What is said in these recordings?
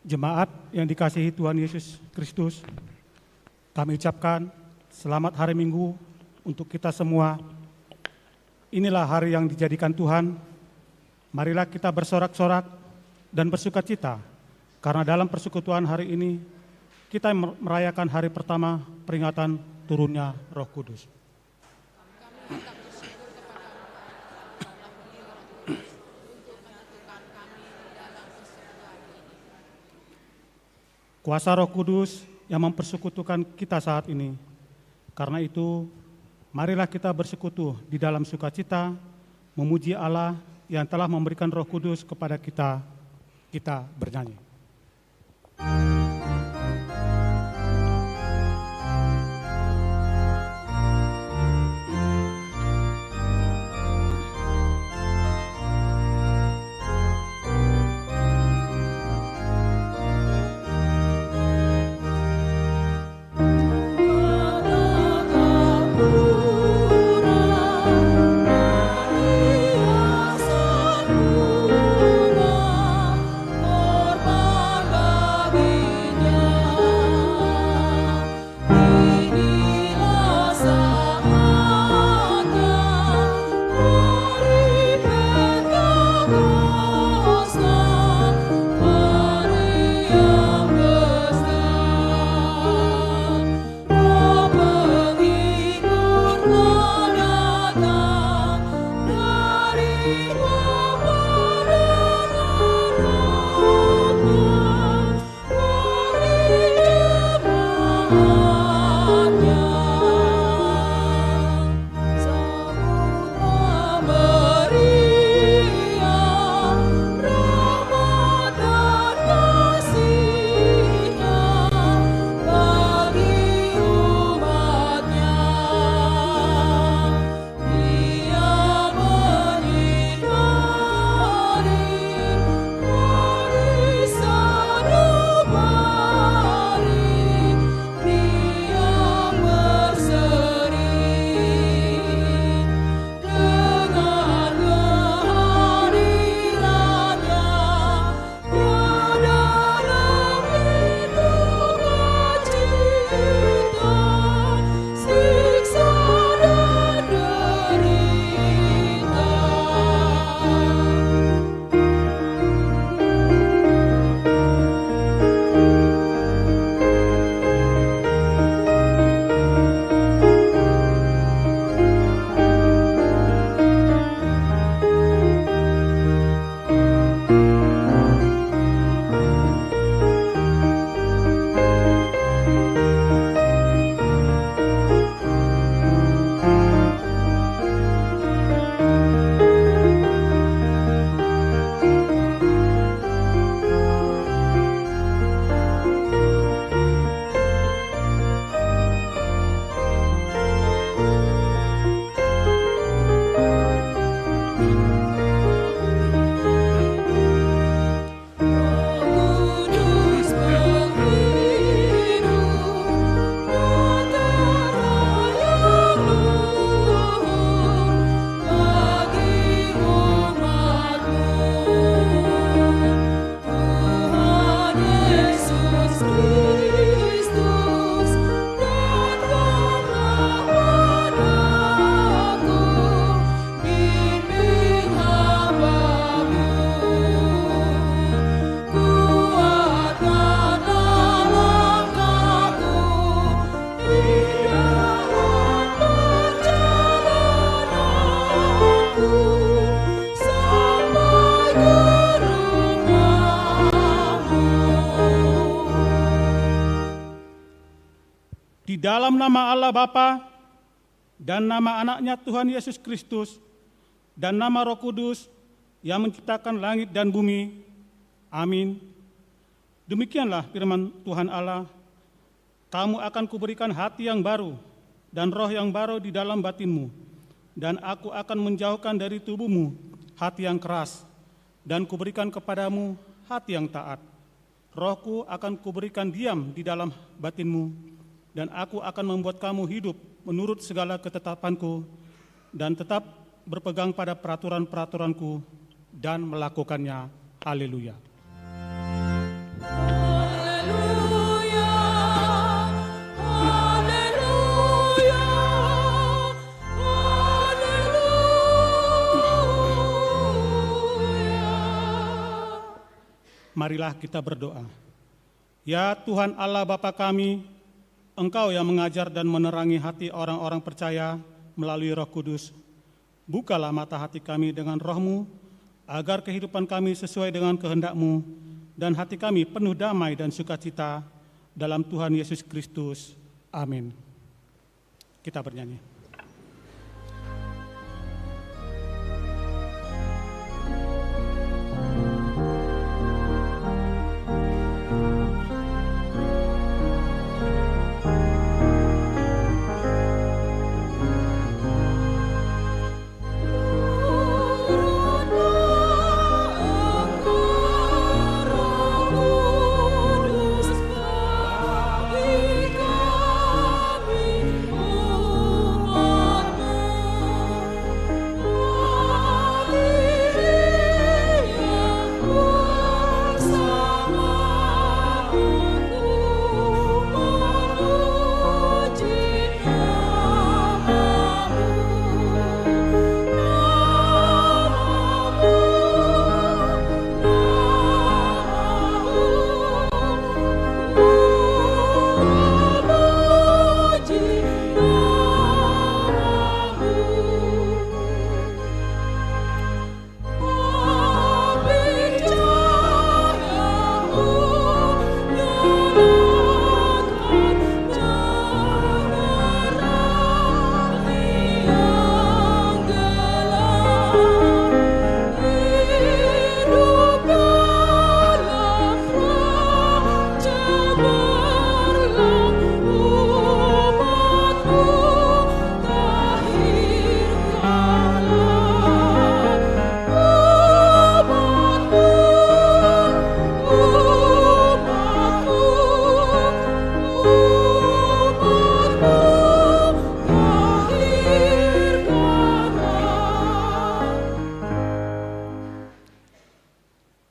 Jemaat yang dikasihi Tuhan Yesus Kristus, kami ucapkan selamat hari Minggu untuk kita semua. Inilah hari yang dijadikan Tuhan. Marilah kita bersorak-sorak dan bersukacita, karena dalam persekutuan hari ini kita merayakan hari pertama peringatan turunnya Roh Kudus. Kuasa Roh Kudus yang mempersekutukan kita saat ini. Karena itu, marilah kita bersekutu di dalam sukacita, memuji Allah yang telah memberikan Roh Kudus kepada kita. Kita bernyanyi. Di dalam nama Allah Bapa dan nama anaknya Tuhan Yesus Kristus dan nama Roh Kudus yang menciptakan langit dan bumi. Amin. Demikianlah firman Tuhan Allah, kamu akan kuberikan hati yang baru dan roh yang baru di dalam batinmu, dan aku akan menjauhkan dari tubuhmu hati yang keras, dan kuberikan kepadamu hati yang taat. Rohku akan kuberikan diam di dalam batinmu, dan aku akan membuat kamu hidup menurut segala ketetapanku, dan tetap berpegang pada peraturan-peraturanku dan melakukannya. Haleluya. Marilah kita berdoa. Ya Tuhan Allah Bapa kami, Engkau yang mengajar dan menerangi hati orang-orang percaya melalui Roh Kudus, bukalah mata hati kami dengan Roh-Mu, agar kehidupan kami sesuai dengan kehendak-Mu, dan hati kami penuh damai dan sukacita dalam Tuhan Yesus Kristus. Amin. Kita bernyanyi.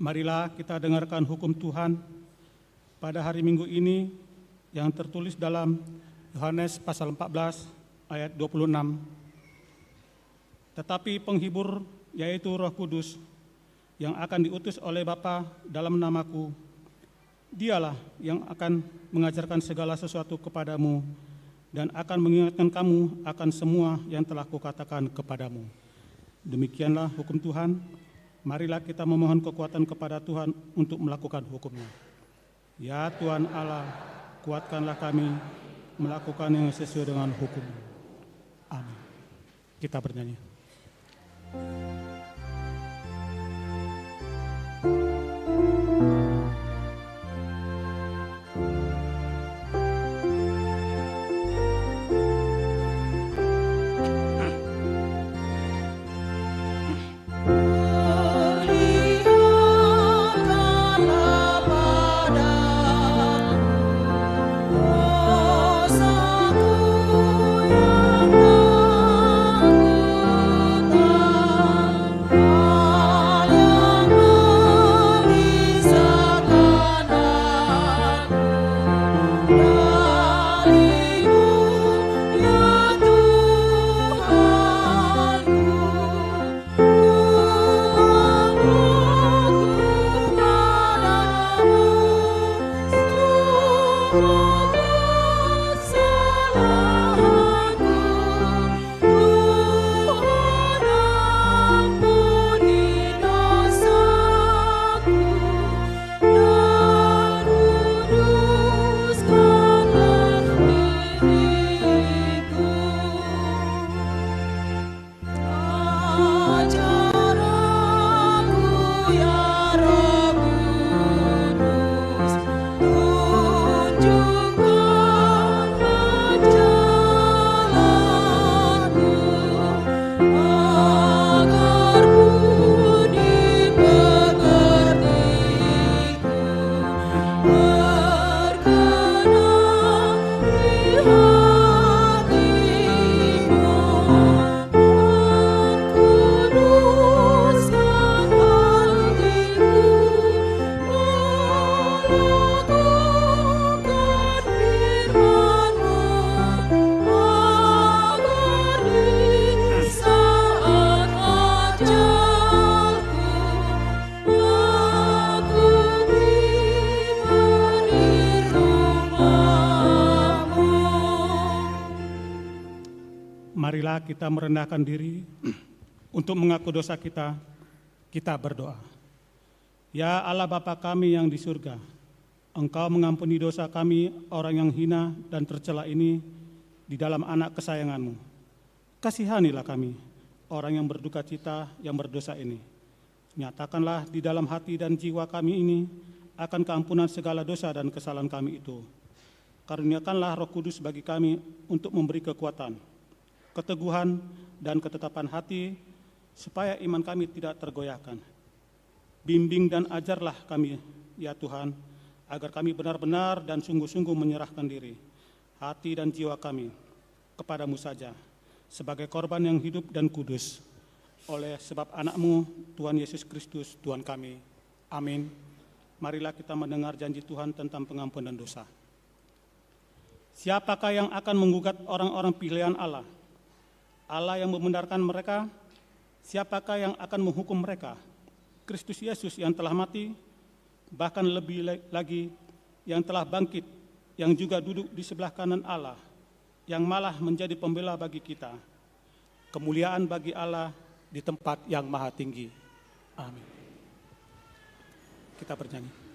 Marilah kita dengarkan hukum Tuhan pada hari Minggu ini yang tertulis dalam Yohanes pasal 14 ayat 26. Tetapi penghibur, yaitu Roh Kudus, yang akan diutus oleh Bapa dalam namaku, Dialah yang akan mengajarkan segala sesuatu kepadamu dan akan mengingatkan kamu akan semua yang telah kukatakan kepadamu. Demikianlah hukum Tuhan. Marilah kita memohon kekuatan kepada Tuhan untuk melakukan hukum-Nya. Ya Tuhan Allah, kuatkanlah kami melakukan yang sesuai dengan hukum-Mu. Amin. Kita bernyanyi. Dosaku yang aku tak Marilah kita merendahkan diri untuk mengaku dosa kita. Kita berdoa. Ya Allah Bapa kami yang di surga, Engkau mengampuni dosa kami orang yang hina dan tercela ini di dalam anak kesayangan-Mu. Kasihanilah kami, orang yang berduka cita yang berdosa ini. Nyatakanlah di dalam hati dan jiwa kami ini akan keampunan segala dosa dan kesalahan kami itu. Karuniakanlah Roh Kudus bagi kami untuk memberi kekuatan, keteguhan, dan ketetapan hati, supaya iman kami tidak tergoyahkan. Bimbing dan ajarlah kami, ya Tuhan, agar kami benar-benar dan sungguh-sungguh menyerahkan diri, hati dan jiwa kami kepadamu saja, sebagai korban yang hidup dan kudus, oleh sebab anak-Mu, Tuhan Yesus Kristus, Tuhan kami. Amin. Marilah kita mendengar janji Tuhan tentang pengampunan dosa. Siapakah yang akan menggugat orang-orang pilihan Allah? Allah yang membenarkan mereka? Siapakah yang akan menghukum mereka? Kristus Yesus yang telah mati, bahkan lebih lagi yang telah bangkit, yang juga duduk di sebelah kanan Allah, yang malah menjadi pembela bagi kita. Kemuliaan bagi Allah di tempat yang maha tinggi. Amin. Kita bernyanyi.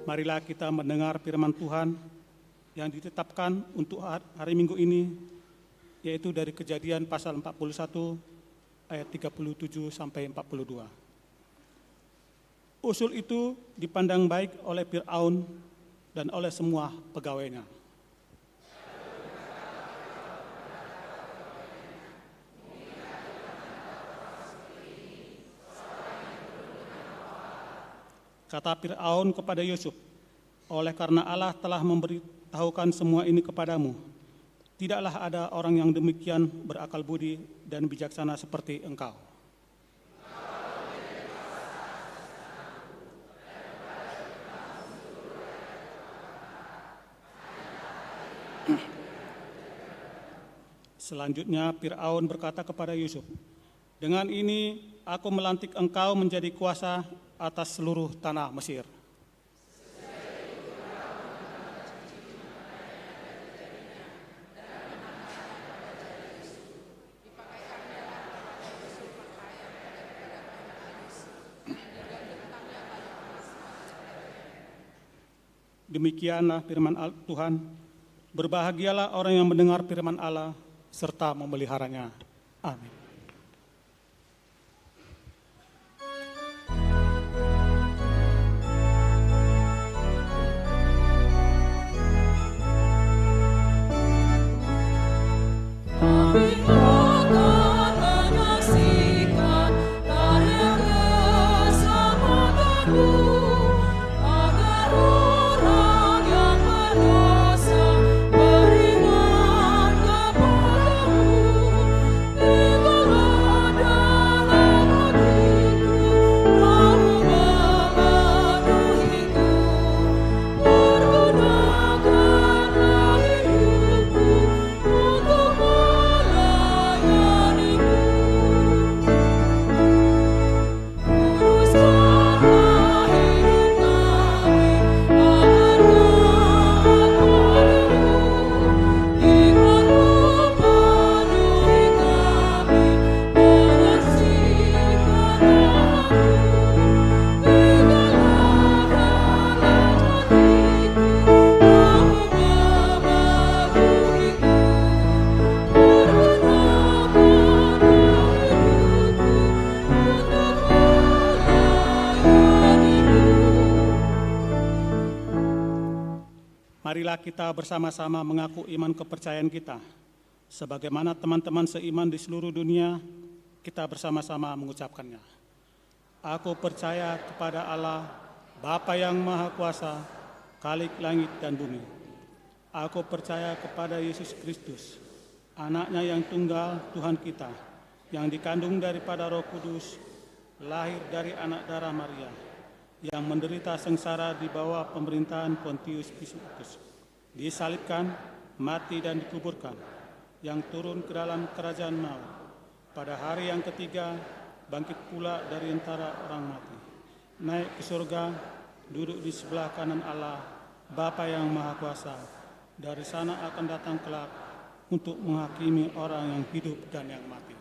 Marilah kita mendengar firman Tuhan yang ditetapkan untuk hari Minggu ini, yaitu dari Kejadian pasal 41 ayat 37 sampai 42. Usul itu dipandang baik oleh Fir'aun dan oleh semua pegawainya. Kata Fir'aun kepada Yusuf, oleh karena Allah telah memberitahukan semua ini kepadamu, tidaklah ada orang yang demikian berakal budi dan bijaksana seperti engkau. Selanjutnya Fir'aun berkata kepada Yusuf, dengan ini aku melantik engkau menjadi kuasa atas seluruh tanah Mesir. Demikianlah firman Tuhan, berbahagialah orang yang mendengar firman Allah serta memeliharanya. Amin. Beriman kepadamu Marilah kita bersama-sama mengaku iman kepercayaan kita. Sebagaimana teman-teman seiman di seluruh dunia, kita bersama-sama mengucapkannya. Aku percaya kepada Allah, Bapa yang Maha Kuasa, Khalik langit dan bumi. Aku percaya kepada Yesus Kristus, Anaknya yang tunggal Tuhan kita, yang dikandung daripada Roh Kudus, lahir dari anak darah Maria, yang menderita sengsara di bawah pemerintahan Pontius Pilatus, disalibkan, mati dan dikuburkan, yang turun ke dalam kerajaan maut. Pada hari yang ketiga, bangkit pula dari antara orang mati, naik ke surga, duduk di sebelah kanan Allah, Bapa yang Maha Kuasa. Dari sana akan datang kelak untuk menghakimi orang yang hidup dan yang mati.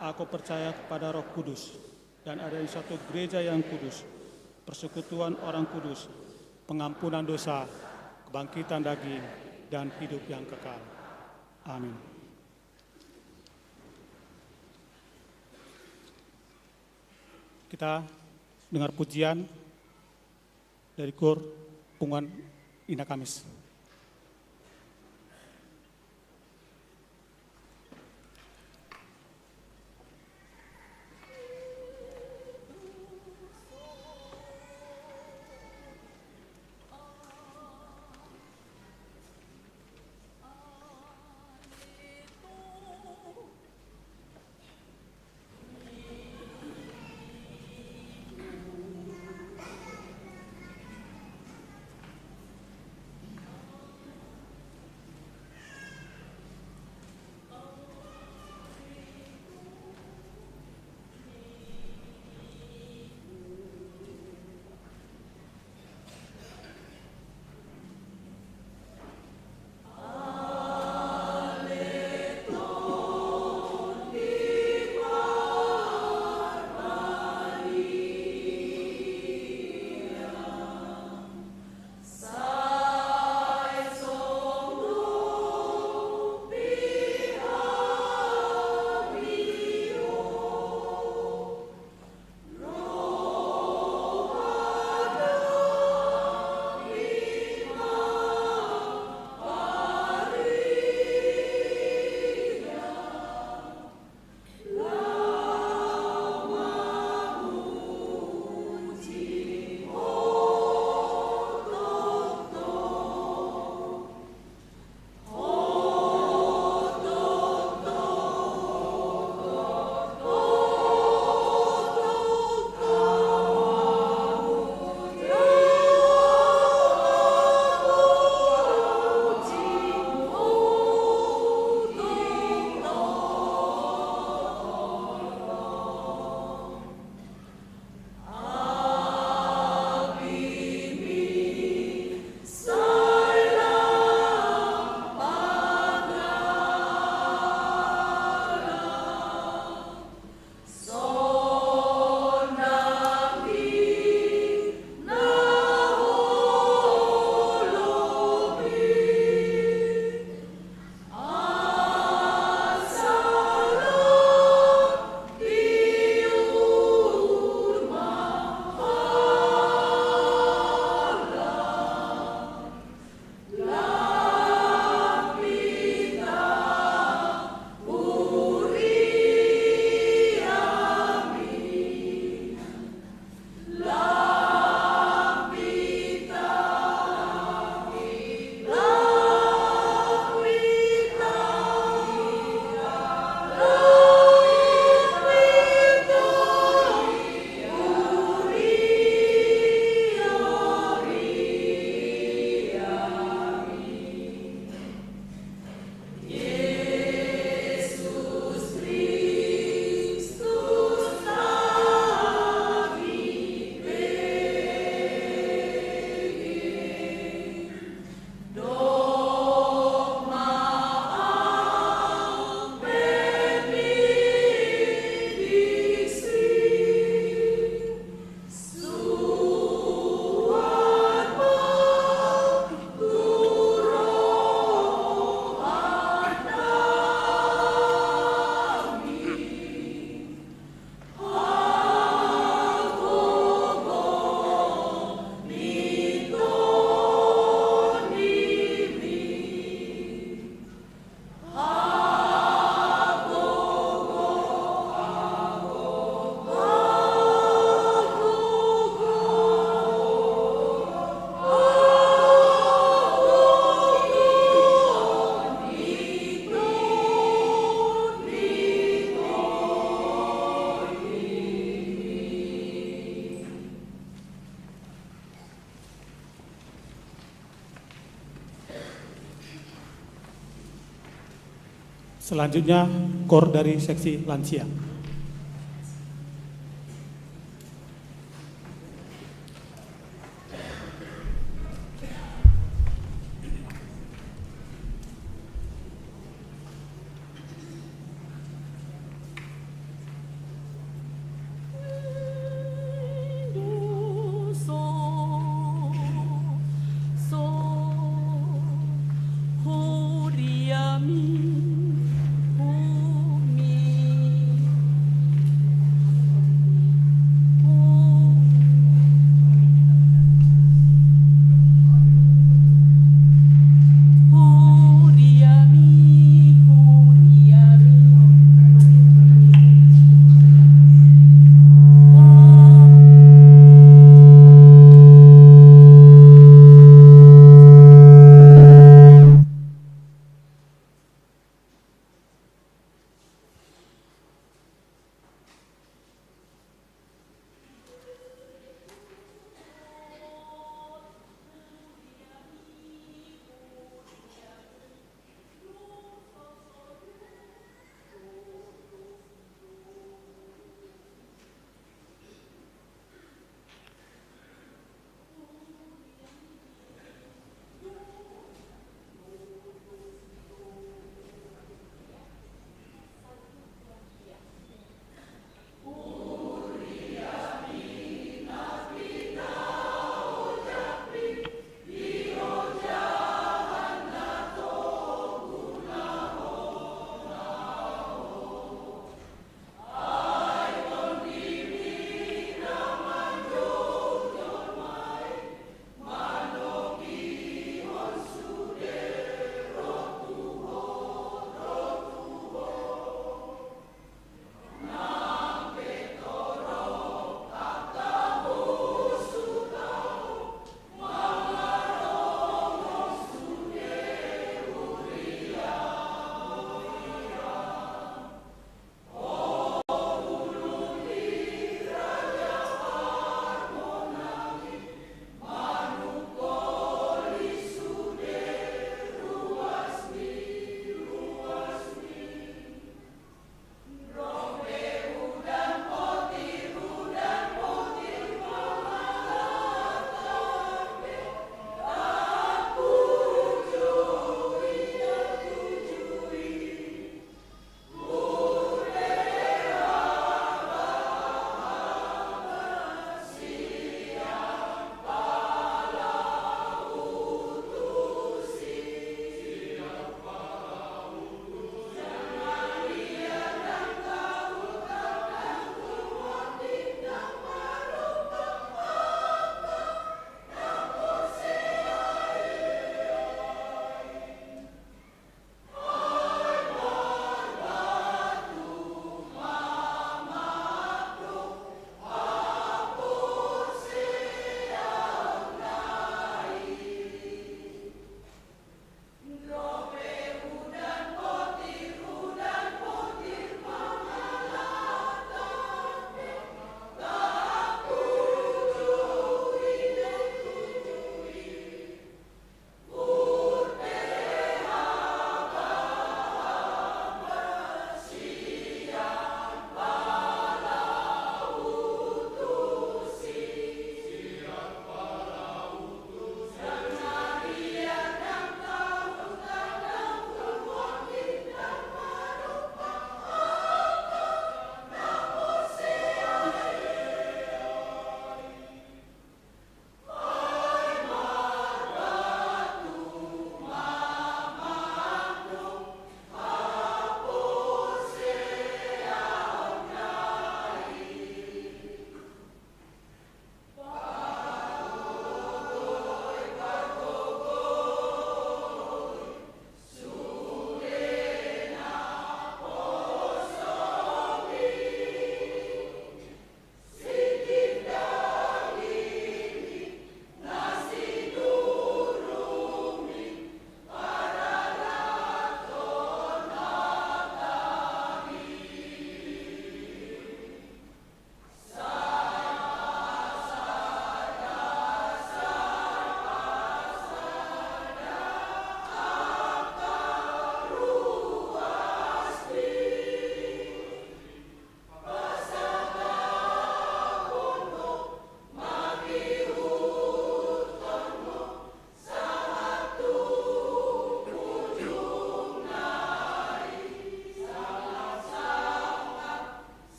Aku percaya kepada Roh Kudus dan ada satu gereja yang kudus, persekutuan orang kudus, pengampunan dosa, kebangkitan daging, dan hidup yang kekal. Amin. Kita dengar pujian dari KUR Punguan Indah Kamis. Selanjutnya, kor dari seksi lansia.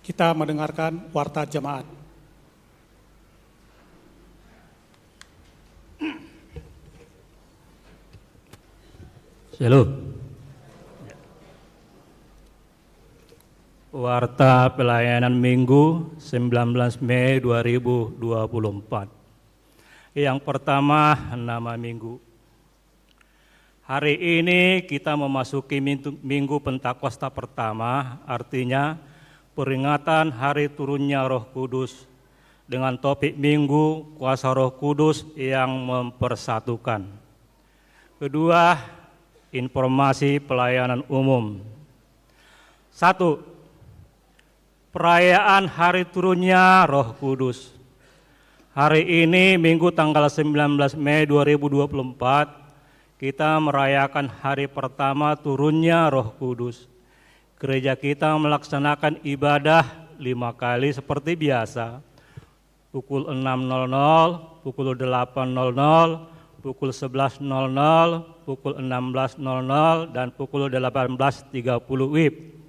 Kita mendengarkan warta jemaat. Shalom. Warta pelayanan Minggu 19 Mei 2024. Yang pertama, nama Minggu. Hari ini kita memasuki Minggu Pentakosta pertama, artinya peringatan hari turunnya Roh Kudus dengan topik Minggu Kuasa Roh Kudus yang mempersatukan. Kedua, informasi pelayanan umum. 1. Perayaan hari turunnya Roh Kudus. Hari ini Minggu tanggal 19 Mei 2024 kita merayakan hari pertama turunnya Roh Kudus. Gereja kita melaksanakan ibadah 5 kali seperti biasa. Pukul 6.00, pukul 8.00, pukul 11.00, pukul 16.00, dan pukul 18.30 WIB.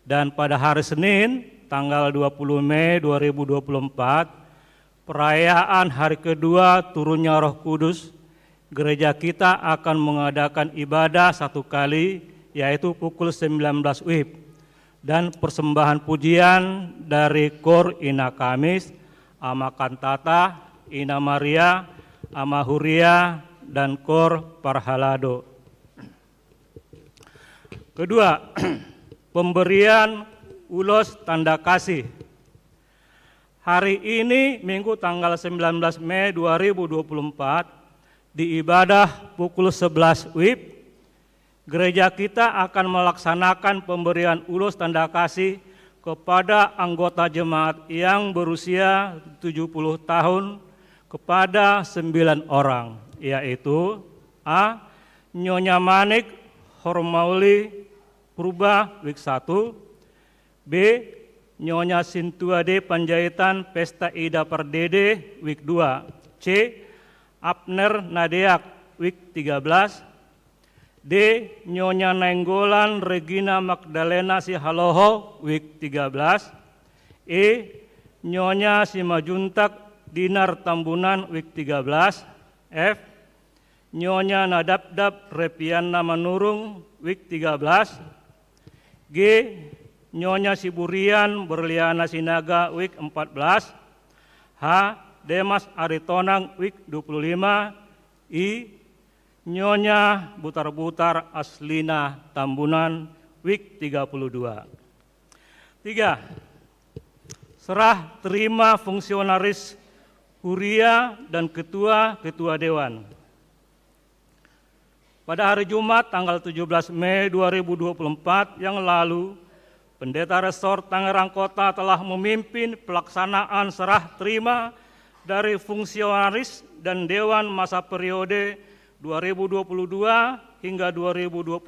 Dan pada hari Senin, tanggal 20 Mei 2024, perayaan hari kedua turunnya Roh Kudus, gereja kita akan mengadakan ibadah 1 kali, yaitu pukul 19 WIB. Dan persembahan pujian dari Kor Ina Kamis, Ama Kantata, Ina Maria, Ama Huria, dan Kor Parhalado. Kedua, pemberian ulos tanda kasih. Hari ini Minggu tanggal 19 Mei 2024 di ibadah pukul 11 WIB, gereja kita akan melaksanakan pemberian ulos tanda kasih kepada anggota jemaat yang berusia 70 tahun kepada 9 orang, yaitu A. Nyonya Manik Hormauli Purba Wik 1, B. Nyonya Sintuade Panjaitan Pesta Ida Pardede Wik 2, C. Abner Nadeak Wik 13, D. Nyonya Nenggolan Regina Magdalena Sihaloho Wik 13, E. Nyonya Simajuntak Dinar Tambunan Wik 13, F. Nyonya Nadabdab Repiana Manurung Wik 13, G. Nyonya Siburian Berliana Sinaga Wik 14, H. Demas Aritonang Wik 25, I. Nyonya Butar-Butar Aslina Tambunan Wik 32. 3. Serah terima fungsionaris Huria dan ketua-ketua dewan. Pada hari Jumat tanggal 17 Mei 2024 yang lalu, Pendeta Resor Tangerang Kota telah memimpin pelaksanaan serah terima dari fungsionaris dan dewan masa periode 2022 hingga 2024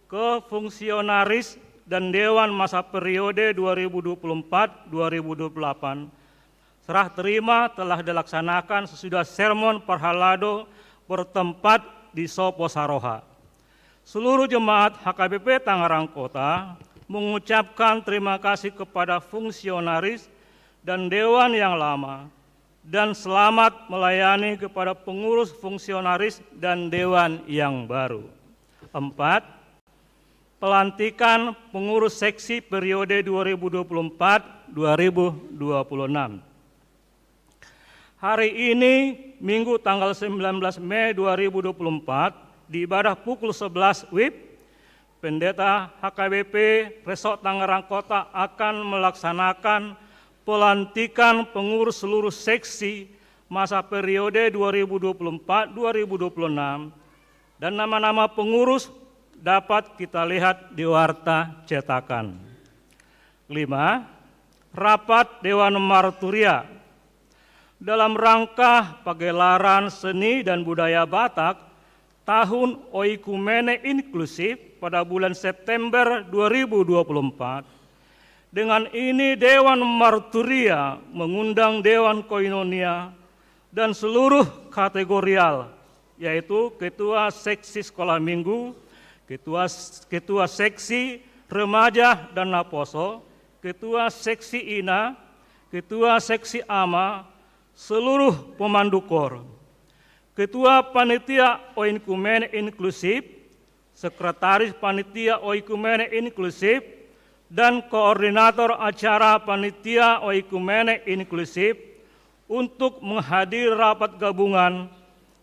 ke fungsionaris dan dewan masa periode 2024-2028. Serah terima telah dilaksanakan sesudah sermon Parhalado bertempat di Sopo Saroha. Seluruh jemaat HKBP Tangerang Kota mengucapkan terima kasih kepada fungsionaris dan dewan yang lama dan selamat melayani kepada pengurus fungsionaris dan dewan yang baru. 4. Pelantikan pengurus seksi periode 2024-2026. Hari ini Minggu tanggal 19 Mei 2024 di ibadah pukul 11 WIB, Pendeta HKBP Resort Tangerang Kota akan melaksanakan pelantikan pengurus seluruh seksi masa periode 2024-2026 dan nama-nama pengurus dapat kita lihat di warta cetakan. 5. Rapat Dewan Marturia. Dalam rangka pagelaran seni dan budaya Batak tahun Oikumene Inklusif pada bulan September 2024. Dengan ini Dewan Marturia mengundang Dewan Koinonia dan seluruh kategorial, yaitu Ketua Seksi Sekolah Minggu, Ketua Seksi Remaja dan Naposo, Ketua Seksi INA, Ketua Seksi AMA, seluruh pemandu KOR, Ketua Panitia Oikumene Inklusif, Sekretaris Panitia Oikumene Inklusif, dan Koordinator Acara Panitia Oikumene Inklusif untuk menghadiri rapat gabungan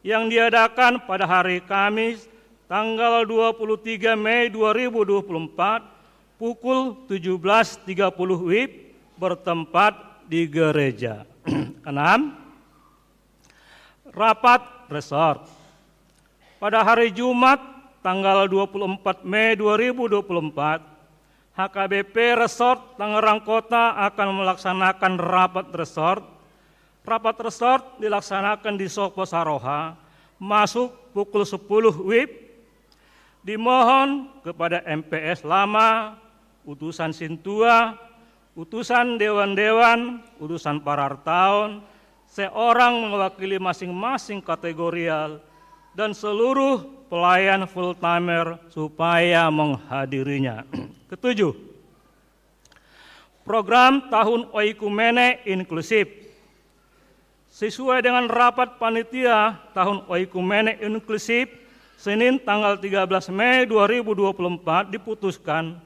yang diadakan pada hari Kamis tanggal 23 Mei 2024 pukul 17.30 WIB bertempat di gereja. 6. Rapat resort. Pada hari Jumat tanggal 24 Mei 2024, HKBP Resort Tangerang Kota akan melaksanakan rapat resort. Rapat resort dilaksanakan di Soko Saroha, masuk pukul 10 WIB. Dimohon kepada MPS Lama, utusan Sintua, utusan Dewan-Dewan, utusan Parartaun, seorang mewakili masing-masing kategorial, dan seluruh pelayan full-timer supaya menghadirinya. 7. Program Tahun Oikumene Inklusif. Sesuai dengan rapat panitia Tahun Oikumene Inklusif, Senin tanggal 13 Mei 2024 diputuskan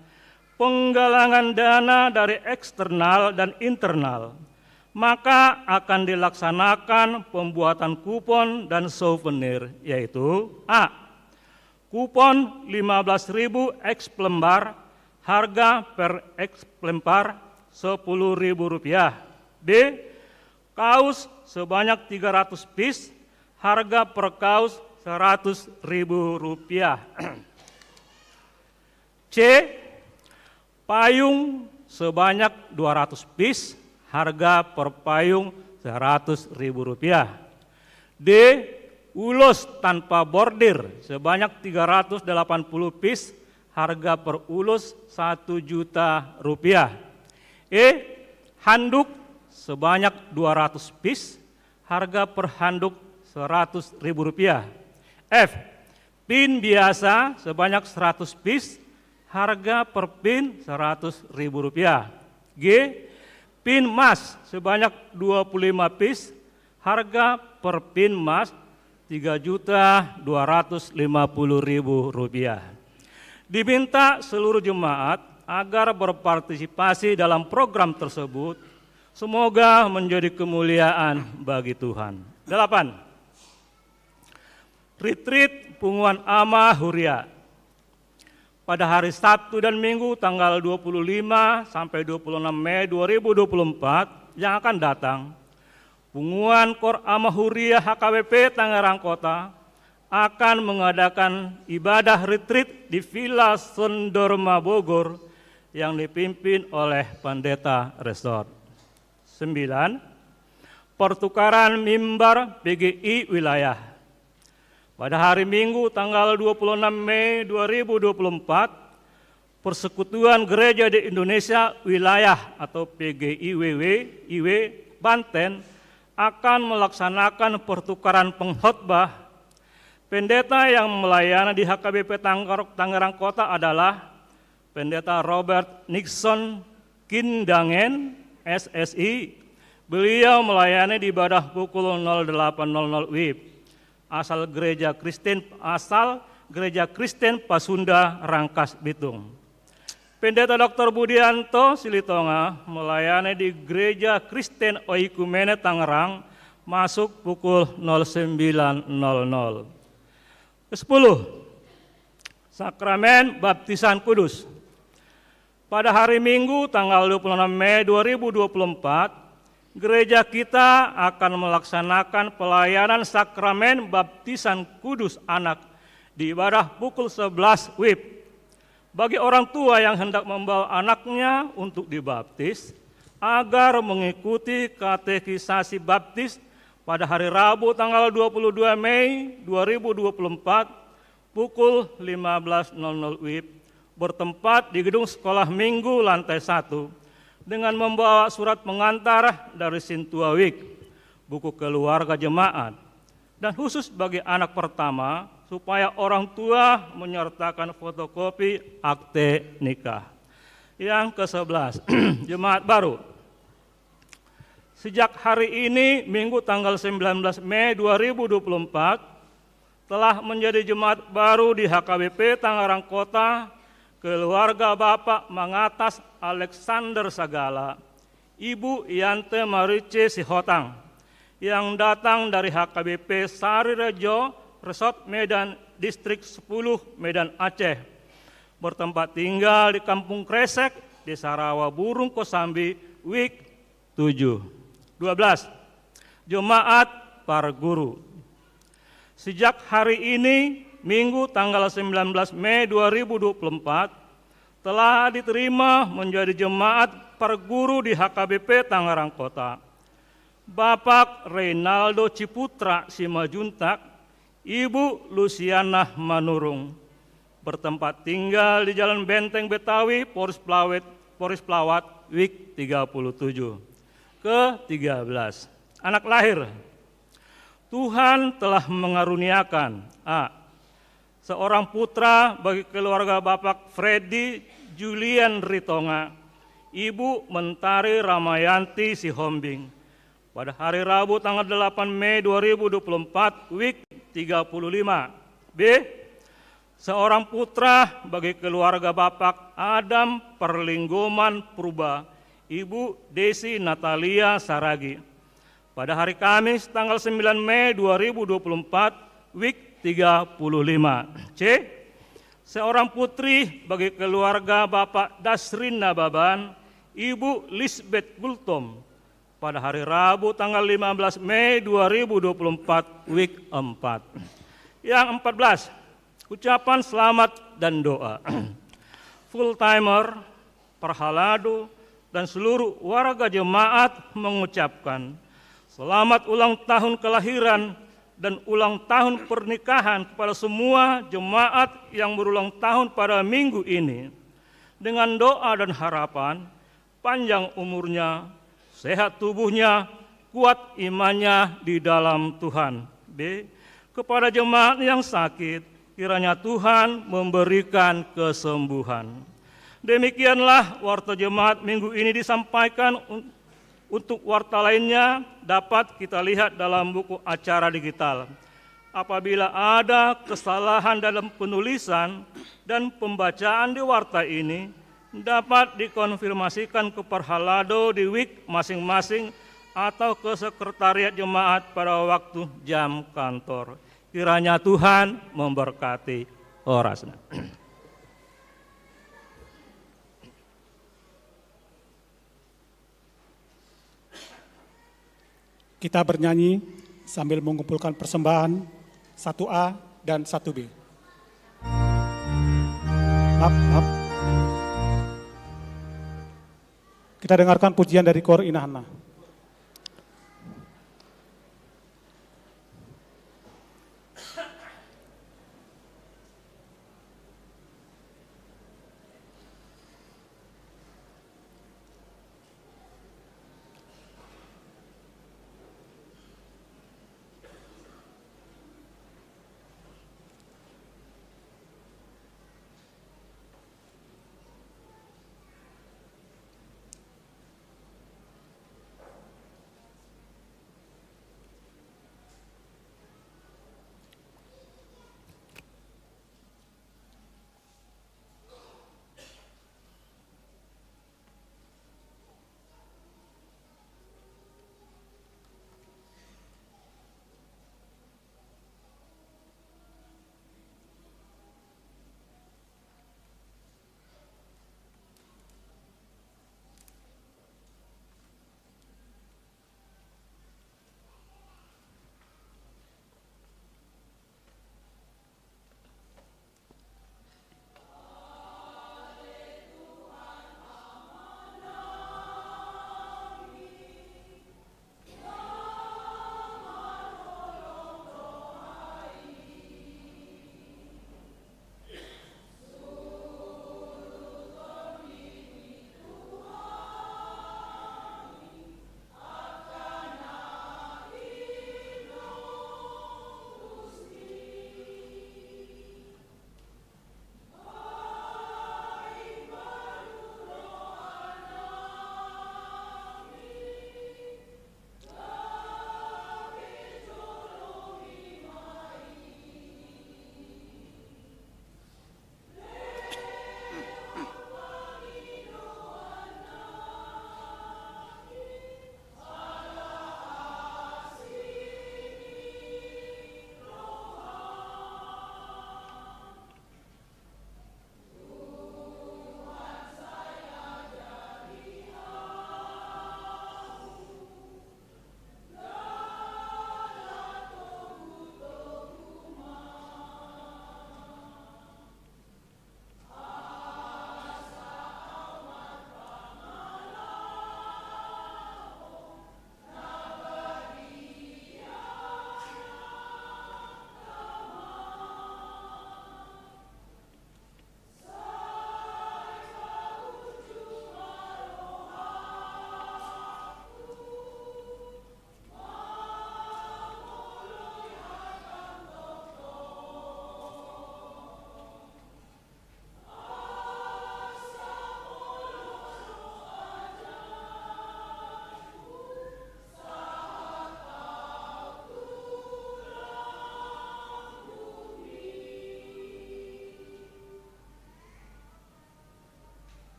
penggalangan dana dari eksternal dan internal, maka akan dilaksanakan pembuatan kupon dan souvenir, yaitu A. Kupon 15.000 X lembar, harga per X lembar Rp10.000. B. Kaos sebanyak 300 piece, harga per kaos Rp100.000. C. Payung sebanyak 200 piece, harga per payung Rp100.000. D. Ulos tanpa bordir sebanyak 380 piece, harga per ulus Rp1.000.000. E. Handuk sebanyak 200 piece, harga per handuk Rp100.000. F. Pin biasa sebanyak 100 piece, harga per pin Rp100.000. G. Pin emas sebanyak 25 piece, harga per pin emas Rp3.250.000. Diminta seluruh jemaat agar berpartisipasi dalam program tersebut. Semoga menjadi kemuliaan bagi Tuhan. 8. Retreat Punguan Ama Huria. Pada hari Sabtu dan Minggu tanggal 25 sampai 26 Mei 2024 yang akan datang, Punguan KOR Ama Huria HKBP Tangerang Kota akan mengadakan ibadah retreat di Villa Sondorma Bogor yang dipimpin oleh Pendeta Resort. 9. Pertukaran mimbar PGI wilayah. Pada hari Minggu tanggal 26 Mei 2024, Persekutuan Gereja di Indonesia Wilayah atau PGIWW IW Banten akan melaksanakan pertukaran pengkhotbah. Pendeta yang melayani di HKBP Tangerang Kota adalah Pendeta Robert Nixon Kindangen, SSI. Beliau melayani di ibadah pukul 08.00 WIB. Asal Gereja Kristen Pasunda Rangkas Bitung. Pendeta Dr. Budianto Silitonga melayani di Gereja Kristen Oikumene Tangerang, masuk pukul 09.00. 10. Sakramen Baptisan Kudus. Pada hari Minggu tanggal 26 Mei 2024, gereja kita akan melaksanakan pelayanan sakramen baptisan kudus anak di ibadah pukul 11 WIB. Bagi orang tua yang hendak membawa anaknya untuk dibaptis, agar mengikuti katekisasi baptis pada hari Rabu tanggal 22 Mei 2024 pukul 15.00 WIB bertempat di gedung sekolah minggu lantai 1 dengan membawa surat pengantar dari Sintua Wik, buku keluarga jemaat, dan khusus bagi anak pertama supaya orang tua menyertakan fotokopi akte nikah. Yang ke-11, Jemaat baru. Sejak hari ini, Minggu tanggal 19 Mei 2024, telah menjadi jemaat baru di HKBP Tangerang Kota, keluarga Bapak Mangatas Alexander Sagala, Ibu Yante Marice Sihotang, yang datang dari HKBP Sarirejo, Resort Medan, Distrik 10, Medan Aceh, bertempat tinggal di Kampung Kresek, Desa Rawa Burung Kosambi, Wik 7. 12. Jemaat para guru. Sejak hari ini, Minggu tanggal 19 Mei 2024, telah diterima menjadi jemaat para guru di HKBP Tangerang Kota. Bapak Reynaldo Ciputra Simajuntak, Ibu Luciana Manurung, bertempat tinggal di Jalan Benteng Betawi, Poris Pelawat, Wik 37. Ke-13. Anak lahir. Tuhan telah mengaruniakan seorang putra bagi keluarga Bapak Freddy Julian Ritonga, Ibu Mentari Ramayanti Sihombing, pada hari Rabu tanggal 8 Mei 2024, Wik 35. B. Seorang putra bagi keluarga Bapak Adam Perlinggoman Purba, Ibu Desi Natalia Saragi, pada hari Kamis tanggal 9 Mei 2024, Wik 35. C. Seorang putri bagi keluarga Bapak Dasrin Nababan, Ibu Lisbeth Gultom, pada hari Rabu tanggal 15 Mei 2024, Wik 4. Yang 14, ucapan selamat dan doa. Full timer, Perhalado, dan seluruh warga jemaat mengucapkan selamat ulang tahun kelahiran dan ulang tahun pernikahan kepada semua jemaat yang berulang tahun pada minggu ini, dengan doa dan harapan panjang umurnya, sehat tubuhnya, kuat imannya di dalam Tuhan. B. Kepada jemaat yang sakit, kiranya Tuhan memberikan kesembuhan. Demikianlah warta jemaat minggu ini disampaikan. Untuk warta lainnya dapat kita lihat dalam buku acara digital. Apabila ada kesalahan dalam penulisan dan pembacaan di warta ini, dapat dikonfirmasikan ke Perhalado di Wik masing-masing atau ke sekretariat jemaat pada waktu jam kantor. Kiranya Tuhan memberkati orasna. Kita bernyanyi sambil mengumpulkan persembahan 1A dan 1B. Maaf. Kita dengarkan pujian dari Kor Inahana.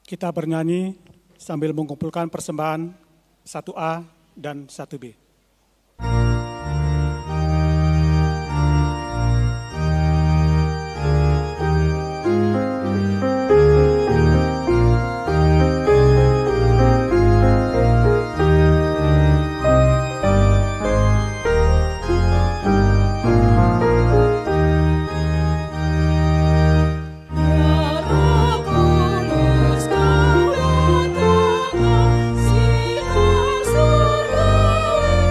Kita bernyanyi sambil mengumpulkan persembahan 1A dan 1B. Sinar surgawi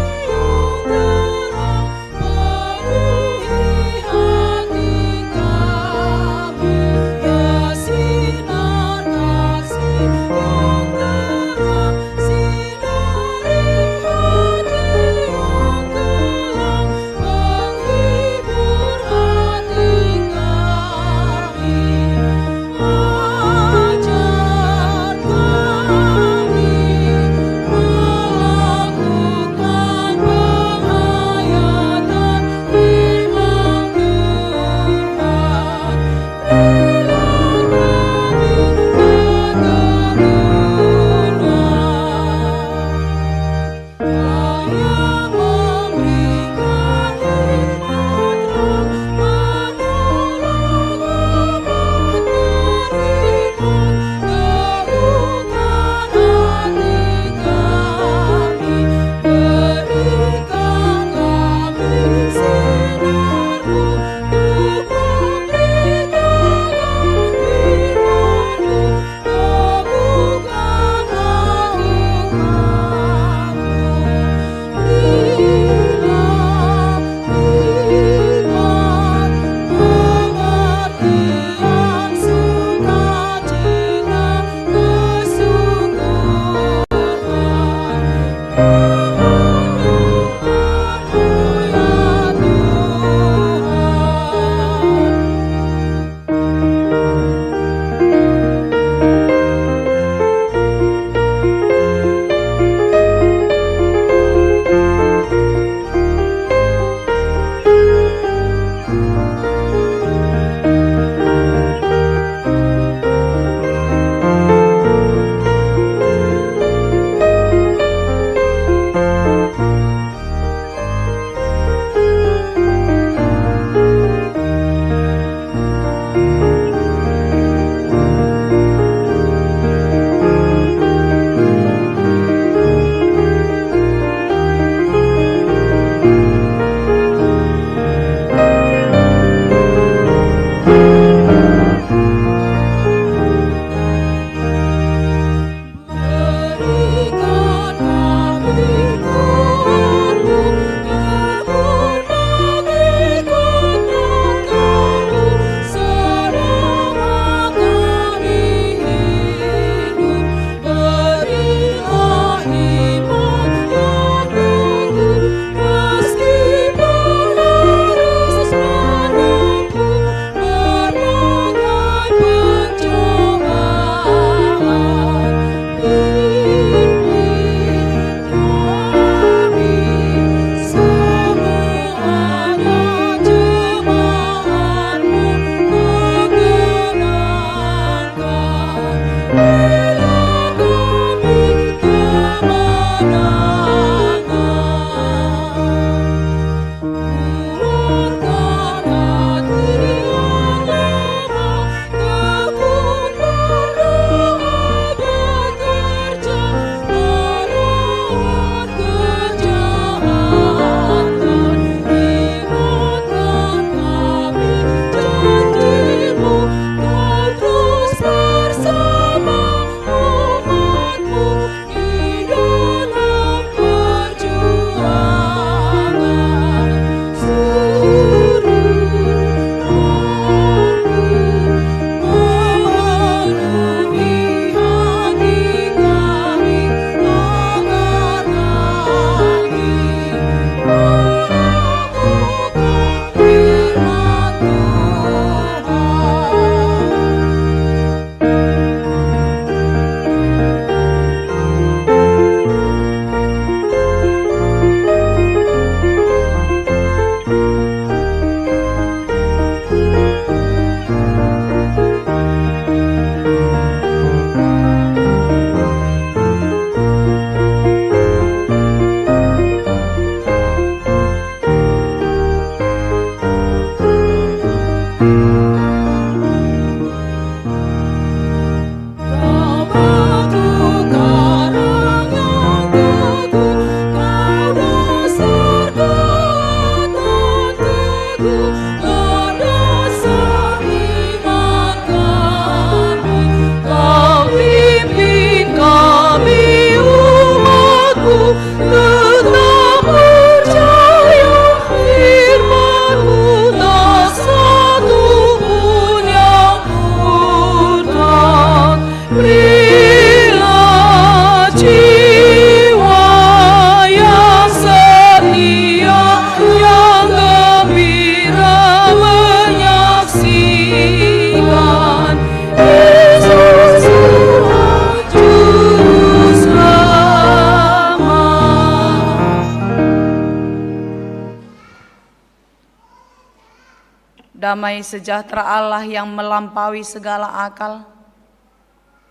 damai sejahtera Allah yang melampaui segala akal,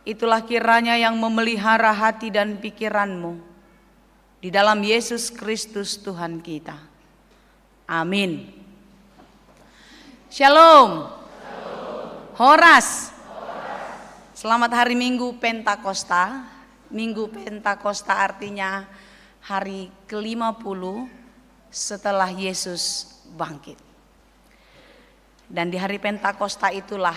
itulah kiranya yang memelihara hati dan pikiranmu di dalam Yesus Kristus Tuhan kita. Amin. Shalom. Horas. Selamat hari Minggu Pentakosta. Minggu Pentakosta artinya hari ke-50 setelah Yesus bangkit. Dan di hari Pentakosta itulah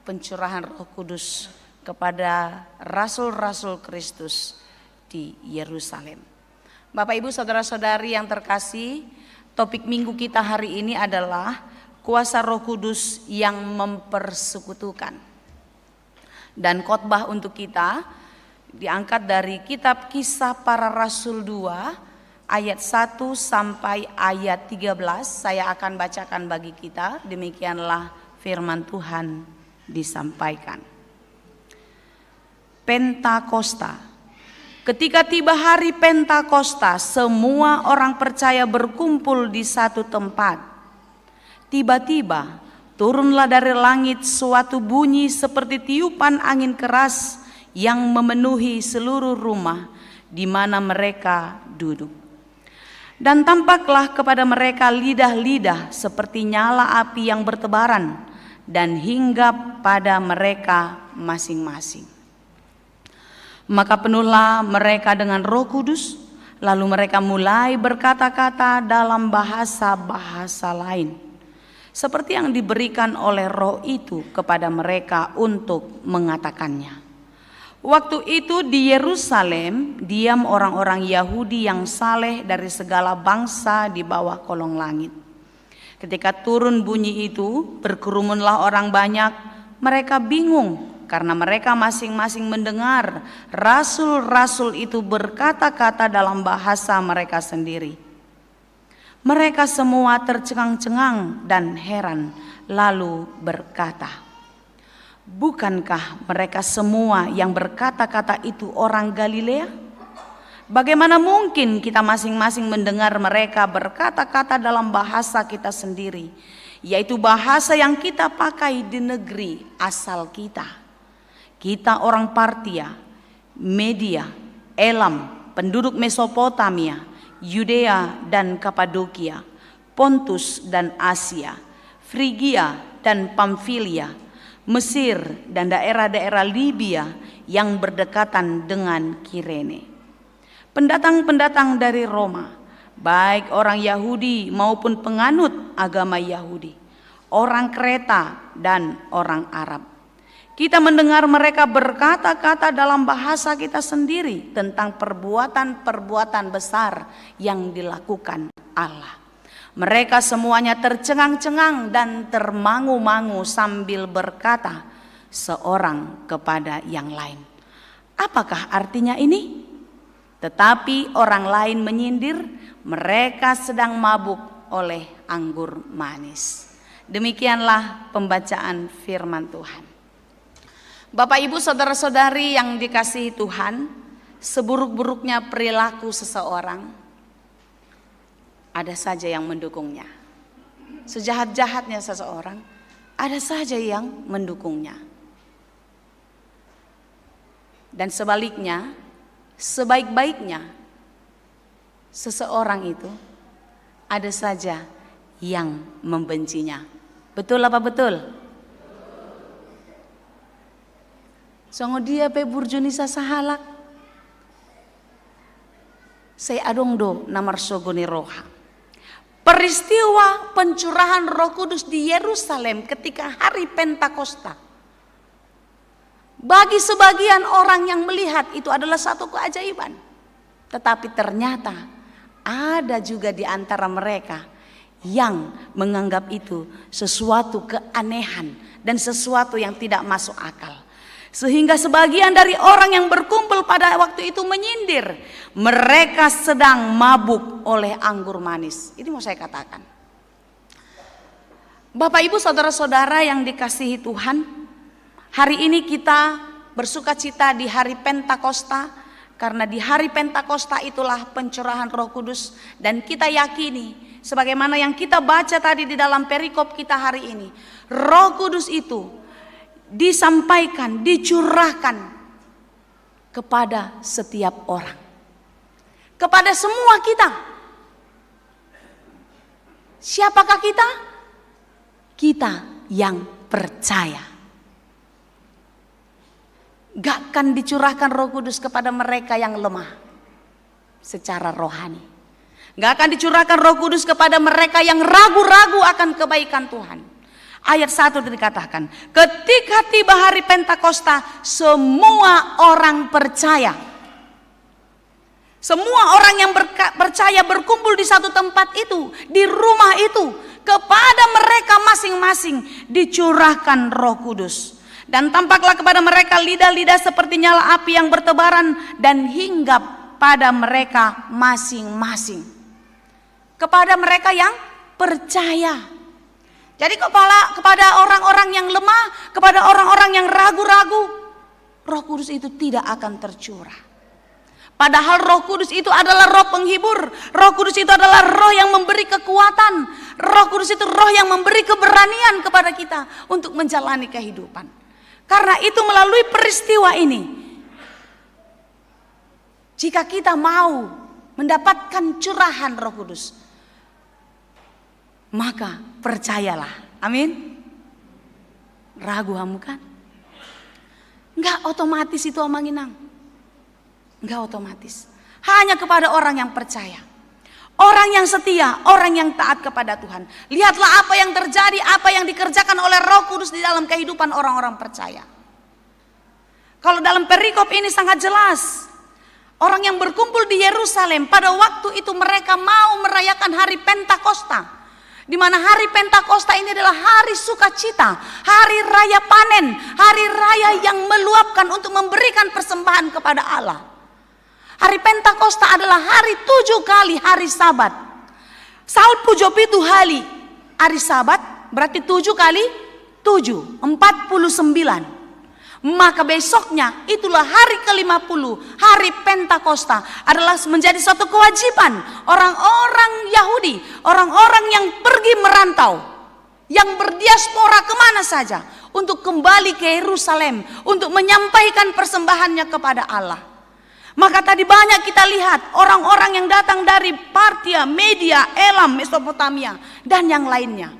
pencurahan Roh Kudus kepada rasul-rasul Kristus di Yerusalem. Bapak Ibu saudara-saudari yang terkasih, topik minggu kita hari ini adalah kuasa Roh Kudus yang mempersekutukan. Dan khotbah untuk kita diangkat dari kitab Kisah Para Rasul 2 ayat 1 sampai ayat 13. Saya akan bacakan bagi kita. Demikianlah firman Tuhan disampaikan. Pentakosta. Ketika tiba hari Pentakosta, semua orang percaya berkumpul di satu tempat. Tiba-tiba turunlah dari langit suatu bunyi seperti tiupan angin keras yang memenuhi seluruh rumah di mana mereka duduk. Dan tampaklah kepada mereka lidah-lidah seperti nyala api yang bertebaran dan hinggap pada mereka masing-masing. Maka penuhlah mereka dengan Roh Kudus, lalu mereka mulai berkata-kata dalam bahasa-bahasa lain, seperti yang diberikan oleh Roh itu kepada mereka untuk mengatakannya. Waktu itu di Yerusalem diam orang-orang Yahudi yang saleh dari segala bangsa di bawah kolong langit. Ketika turun bunyi itu, berkerumunlah orang banyak. Mereka bingung karena mereka masing-masing mendengar rasul-rasul itu berkata-kata dalam bahasa mereka sendiri. Mereka semua tercengang-cengang dan heran, lalu berkata, "Bukankah mereka semua yang berkata-kata itu orang Galilea? Bagaimana mungkin kita masing-masing mendengar mereka berkata-kata dalam bahasa kita sendiri, yaitu bahasa yang kita pakai di negeri asal kita? Kita orang Partia, Media, Elam, penduduk Mesopotamia, Yudea dan Kapadokia, Pontus dan Asia, Frigia dan Pamfilia, Mesir dan daerah-daerah Libya yang berdekatan dengan Kirene. Pendatang-pendatang dari Roma, baik orang Yahudi maupun penganut agama Yahudi, orang Kreta dan orang Arab. Kita mendengar mereka berkata-kata dalam bahasa kita sendiri tentang perbuatan-perbuatan besar yang dilakukan Allah. Mereka semuanya tercengang-cengang dan termangu-mangu sambil berkata seorang kepada yang lain, "Apakah artinya ini?" Tetapi orang lain menyindir, mereka sedang mabuk oleh anggur manis. Demikianlah pembacaan firman Tuhan. Bapak Ibu saudara-saudari yang dikasihi Tuhan, seburuk-buruknya perilaku seseorang, ada saja yang mendukungnya. Sejahat-jahatnya seseorang, ada saja yang mendukungnya. Dan sebaliknya, sebaik-baiknya seseorang itu, ada saja yang membencinya. Betul apa betul? Songo dia pe burjunisa sahalak. Saya adong do namar sogoni roha. Peristiwa pencurahan Roh Kudus di Yerusalem ketika hari Pentakosta, bagi sebagian orang yang melihat itu adalah satu keajaiban. Tetapi ternyata ada juga di antara mereka yang menganggap itu sesuatu keanehan dan sesuatu yang tidak masuk akal. Sehingga sebagian dari orang yang berkumpul pada waktu itu menyindir, mereka sedang mabuk oleh anggur manis. Ini mau saya katakan. Bapak Ibu saudara-saudara yang dikasihi Tuhan, hari ini kita bersuka cita di hari Pentakosta Karena di hari Pentakosta itulah pencurahan Roh Kudus. Dan kita yakini, sebagaimana yang kita baca tadi di dalam perikop kita hari ini, Roh Kudus itu disampaikan, dicurahkan kepada setiap orang, kepada semua kita. Siapakah kita? Kita yang percaya. Gak akan dicurahkan Roh Kudus kepada mereka yang lemah secara rohani. Gak akan dicurahkan Roh Kudus kepada mereka yang ragu-ragu akan kebaikan Tuhan. Ayat 1 dikatakan, ketika tiba hari Pentakosta, semua orang percaya. Semua orang yang percaya berkumpul di satu tempat itu, di rumah itu. Kepada mereka masing-masing dicurahkan Roh Kudus. Dan tampaklah kepada mereka lidah-lidah seperti nyala api yang bertebaran dan hinggap pada mereka masing-masing. Kepada mereka yang percaya. Jadi kepada orang-orang yang lemah, kepada orang-orang yang ragu-ragu, Roh Kudus itu tidak akan tercurah. Padahal Roh Kudus itu adalah roh penghibur. Roh Kudus itu adalah roh yang memberi kekuatan. Roh Kudus itu roh yang memberi keberanian kepada kita untuk menjalani kehidupan. Karena itu melalui peristiwa ini, jika kita mau mendapatkan curahan Roh Kudus, maka percayalah. Amin. Ragu kamu kan? Enggak otomatis itu Omang Inang. Enggak otomatis. Hanya kepada orang yang percaya. Orang yang setia, orang yang taat kepada Tuhan. Lihatlah apa yang terjadi, apa yang dikerjakan oleh Roh Kudus di dalam kehidupan orang-orang percaya. Kalau dalam perikop ini sangat jelas. Orang yang berkumpul di Yerusalem pada waktu itu mereka mau merayakan hari Pentakosta. Di mana hari Pentakosta ini adalah hari sukacita, hari raya panen, hari raya yang meluapkan untuk memberikan persembahan kepada Allah. Hari Pentakosta adalah hari 7 kali hari Sabat. Saud pujo pitu hari Sabat berarti 7 kali 7, 49. Maka besoknya itulah hari ke-50, hari Pentakosta adalah menjadi suatu kewajiban orang-orang Yahudi, orang-orang yang pergi merantau, yang berdiaspora kemana saja untuk kembali ke Yerusalem untuk menyampaikan persembahannya kepada Allah. Maka tadi banyak kita lihat orang-orang yang datang dari Partia, Media, Elam, Mesopotamia dan yang lainnya.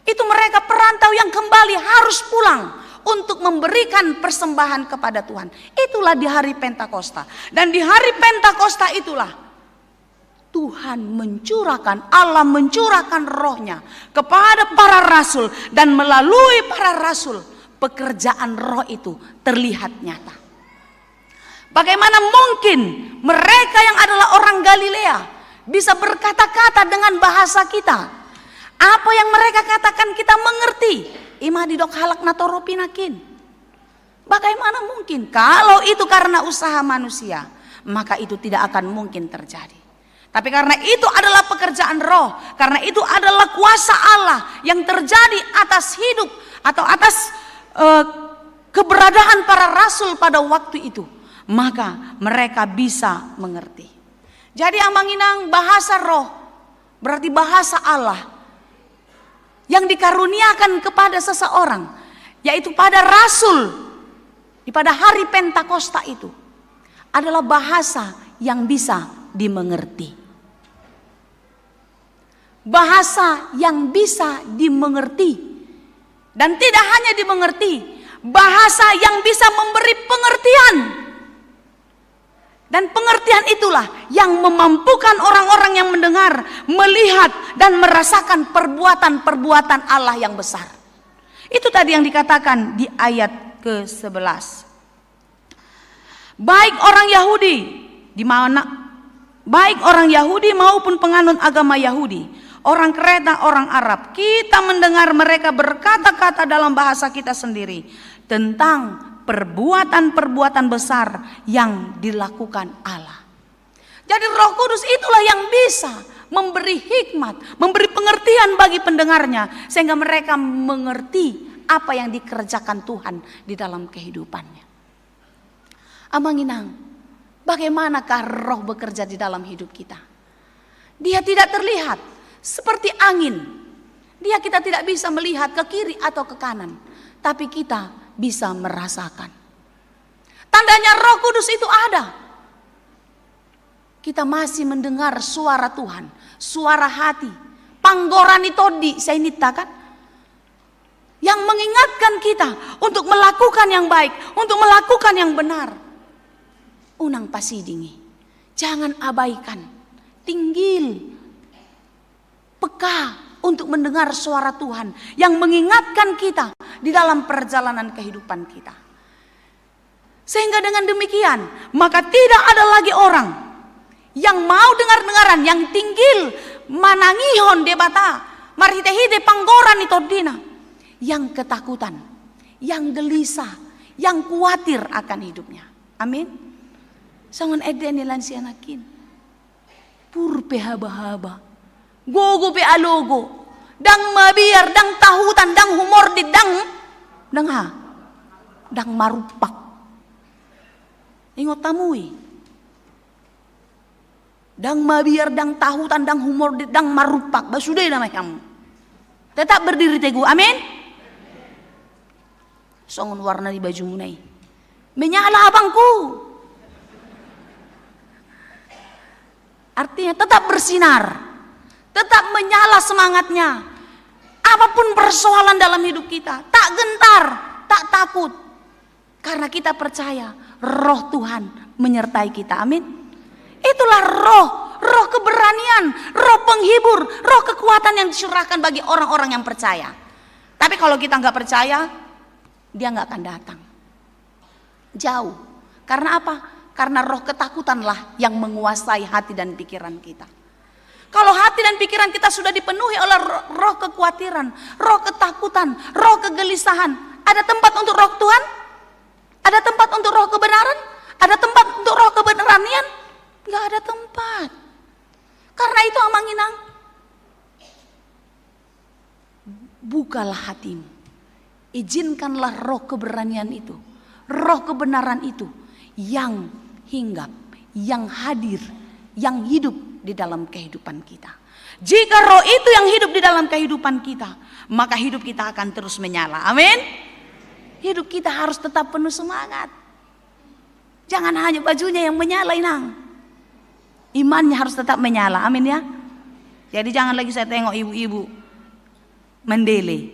Itu mereka perantau yang kembali harus pulang untuk memberikan persembahan kepada Tuhan. Itulah di hari Pentakosta. Dan di hari Pentakosta itulah Tuhan mencurahkan, Allah mencurahkan rohnya kepada para rasul. Dan melalui para rasul pekerjaan roh itu terlihat nyata. Bagaimana mungkin mereka yang adalah orang Galilea bisa berkata-kata dengan bahasa kita? Apa yang mereka katakan kita mengerti. Ima didok halak natoro pinakin. Bagaimana mungkin? Kalau itu karena usaha manusia, maka itu tidak akan mungkin terjadi. Tapi karena itu adalah pekerjaan roh, karena itu adalah kuasa Allah yang terjadi atas hidup atau atas keberadaan para rasul pada waktu itu, maka mereka bisa mengerti. Jadi Amang Inang, bahasa roh berarti bahasa Allah yang dikaruniakan kepada seseorang, yaitu pada rasul pada hari Pentakosta itu adalah bahasa yang bisa dimengerti. Bahasa yang bisa dimengerti. Dan tidak hanya dimengerti, bahasa yang bisa memberi pengertian. Dan pengertian itulah yang memampukan orang-orang yang mendengar, melihat dan merasakan perbuatan-perbuatan Allah yang besar. Itu tadi yang dikatakan di ayat ke-11. Baik orang Yahudi baik orang Yahudi maupun penganut agama Yahudi, orang Kreta, orang Arab, kita mendengar mereka berkata-kata dalam bahasa kita sendiri tentang perbuatan-perbuatan besar yang dilakukan Allah. Jadi Roh Kudus itulah yang bisa memberi hikmat, memberi pengertian bagi pendengarnya, sehingga mereka mengerti apa yang dikerjakan Tuhan di dalam kehidupannya. Abang Inang, Bagaimanakah roh bekerja di dalam hidup kita? Dia tidak terlihat seperti angin. Kita tidak bisa melihat ke kiri atau ke kanan, tapi kita bisa merasakan. Tandanya Roh Kudus itu ada. Kita masih mendengar suara Tuhan, suara hati, panggorani todi sainita kan? Yang mengingatkan kita untuk melakukan yang baik, untuk melakukan yang benar. Unang pasidingi, jangan abaikan, tinggil, peka untuk mendengar suara Tuhan yang mengingatkan kita di dalam perjalanan kehidupan kita. Sehingga dengan demikian, maka tidak ada lagi orang yang mau dengar-dengaran, yang tinggil, manangihon debata, marhite-hite panggoran itodina, yang ketakutan, yang gelisah, yang khawatir akan hidupnya. Amin. Sangon edeni lansianakin. Pur haba-haba. Gogo pe alogo. Dang mabiar, dang tahutan, dang humor di dang marupak. Ingot tamui. Dang mabiar, dang tahutan, dang humor di dang marupak. Basuday na kamu. Tetap berdiri teguh. Amin. Songon warna di baju munai. Menyala abangku. Artinya tetap bersinar, tetap menyala semangatnya. Apapun persoalan dalam hidup kita, tak gentar, tak takut. Karena kita percaya roh Tuhan menyertai kita. Amin. Itulah roh keberanian, roh penghibur, roh kekuatan yang dicurahkan bagi orang-orang yang percaya. Tapi kalau kita nggak percaya, dia nggak akan datang. Jauh. Karena apa? Karena roh ketakutanlah yang menguasai hati dan pikiran kita. Kalau hati dan pikiran kita sudah dipenuhi oleh roh kekhawatiran, roh ketakutan, roh kegelisahan, ada tempat untuk roh Tuhan? Ada tempat untuk roh kebenaran? Ada tempat untuk roh kebenaran? Gak ada tempat. Karena itu amanginang, bukalah hatimu, izinkanlah roh keberanian itu, roh kebenaran itu yang hinggap, yang hadir, yang hidup di dalam kehidupan kita. Jika roh itu yang hidup di dalam kehidupan kita, maka hidup kita akan terus menyala. Amin. Hidup kita harus tetap penuh semangat. Jangan hanya bajunya yang menyala, inang. Imannya harus tetap menyala. Amin ya. Jadi jangan lagi saya tengok ibu-ibu mendele.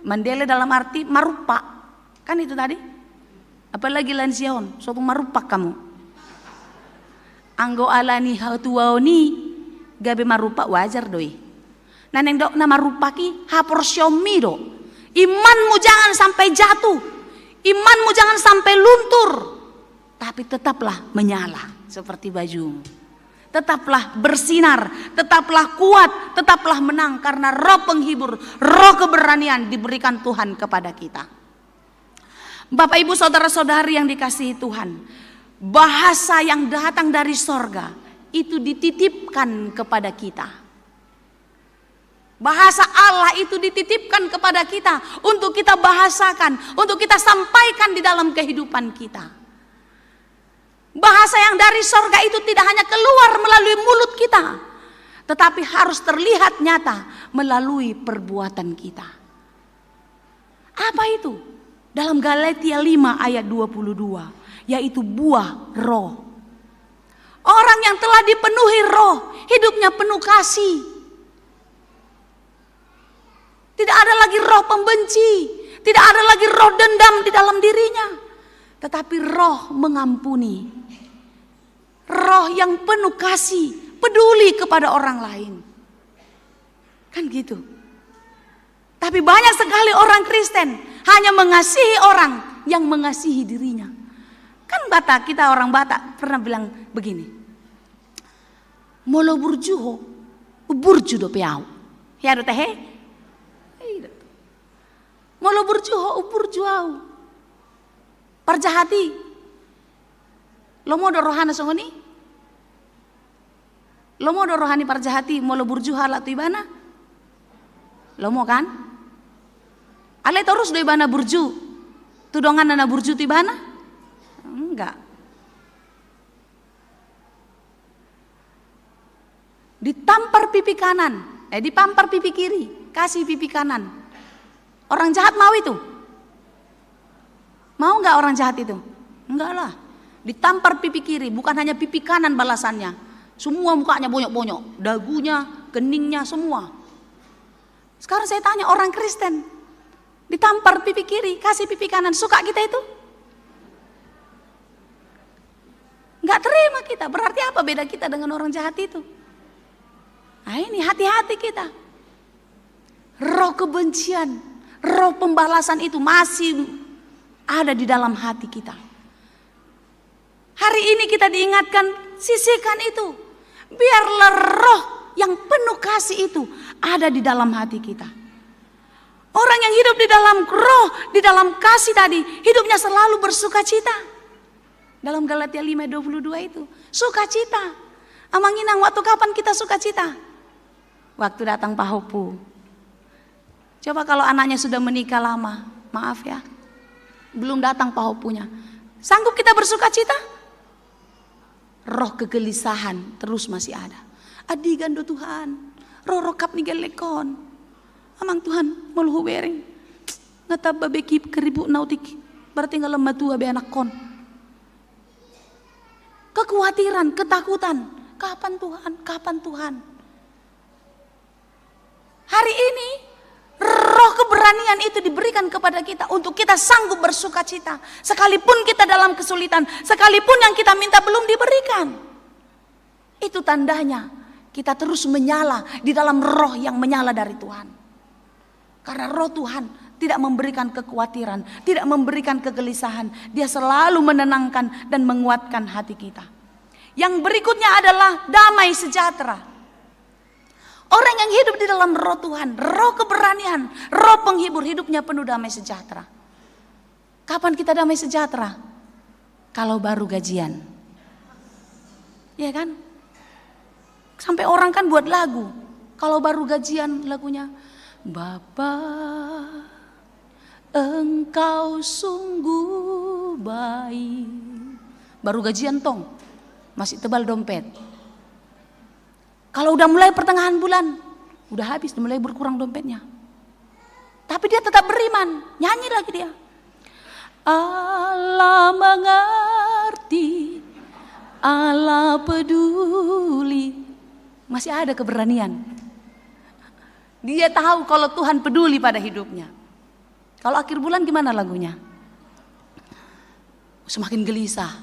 Mendele dalam arti marupa. Kan itu tadi. Apalagi lansiaon, suatu marupak kamu. Anggo alani hautuaoni gabe marupak wajar doi. Naneng dok na marupaki haporsyomi do. Imanmu jangan sampai jatuh. Imanmu jangan sampai luntur. Tapi tetaplah menyala seperti bajumu. Tetaplah bersinar, tetaplah kuat, tetaplah menang karena roh penghibur, roh keberanian diberikan Tuhan kepada kita. Bapak ibu saudara-saudari yang dikasihi Tuhan, bahasa yang datang dari sorga itu dititipkan kepada kita. Bahasa Allah itu dititipkan kepada kita untuk kita bahasakan, untuk kita sampaikan di dalam kehidupan kita. Bahasa yang dari sorga itu tidak hanya keluar melalui mulut kita, tetapi harus terlihat nyata melalui perbuatan kita. Apa itu? Dalam Galatia 5 ayat 22, yaitu buah roh. Orang yang telah dipenuhi roh, hidupnya penuh kasih. Tidak ada lagi roh pembenci, tidak ada lagi roh dendam di dalam dirinya, tetapi roh mengampuni. Roh yang penuh kasih, peduli kepada orang lain. Kan gitu. Tapi banyak sekali orang Kristen hanya mengasihi orang yang mengasihi dirinya. Kan Batak, kita orang Batak pernah bilang begini. Molo burjuho, burju do peau. Ya do tehe. Molo burjuho, burju au. Parjahati. Lo mau do rohana songoni? Lo mau do rohani parjahati, molo burjuha la tu ibana? Lo mau kan? Ale terus do ibana burju. Tudongan nana burju tu ibana? Enggak. pipi kanan, dipampar pipi kiri, kasih pipi kanan. Orang jahat mau itu? Mau nggak orang jahat itu? Enggak lah. Ditampar pipi kiri, bukan hanya pipi kanan balasannya. Semua mukanya bonyok-bonyok, dagunya, keningnya semua. Sekarang saya tanya orang Kristen, ditampar pipi kiri, kasih pipi kanan, suka kita itu? Nggak terima kita. Berarti apa beda kita dengan orang jahat itu? Nah ini hati-hati kita. Roh kebencian, roh pembalasan itu masih ada di dalam hati kita. Hari ini kita diingatkan, sisihkan itu. Biarlah roh yang penuh kasih itu ada di dalam hati kita. Orang yang hidup di dalam roh, di dalam kasih tadi, hidupnya selalu bersuka cita. Dalam Galatia 5:22 itu, sukacita. Amanginang, waktu kapan kita sukacita? Waktu datang pahopu. Coba kalau anaknya sudah menikah lama, maaf ya, belum datang pahopunya, sanggup kita bersukacita? Roh kegelisahan terus masih ada. Adigan do Tuhan, roh kap nigel lekon. Amang Tuhan muluhu bereng. Ngetab babeki keribu nautik. Berarti ngelemah tua be anak kon. Kekhawatiran, ketakutan. Kapan Tuhan? Kapan Tuhan? Hari ini roh keberanian itu diberikan kepada kita untuk kita sanggup bersukacita. Sekalipun kita dalam kesulitan, sekalipun yang kita minta belum diberikan. Itu tandanya kita terus menyala di dalam roh yang menyala dari Tuhan. Karena roh Tuhan tidak memberikan kekhawatiran, tidak memberikan kegelisahan. Dia selalu menenangkan dan menguatkan hati kita. Yang berikutnya adalah damai sejahtera. Orang yang hidup di dalam roh Tuhan, roh keberanian, roh penghibur, hidupnya penuh damai sejahtera. Kapan kita damai sejahtera? Kalau baru gajian. Ya kan? Sampai orang kan buat lagu. Kalau baru gajian lagunya, Bapa, Engkau sungguh baik. Baru gajian tong, masih tebal dompet. Kalau udah mulai pertengahan bulan, udah habis, udah mulai berkurang dompetnya. Tapi dia tetap beriman, nyanyi lagi dia. Allah mengerti, Allah peduli. Masih ada keberanian. Dia tahu kalau Tuhan peduli pada hidupnya. Kalau akhir bulan gimana lagunya? Semakin gelisah.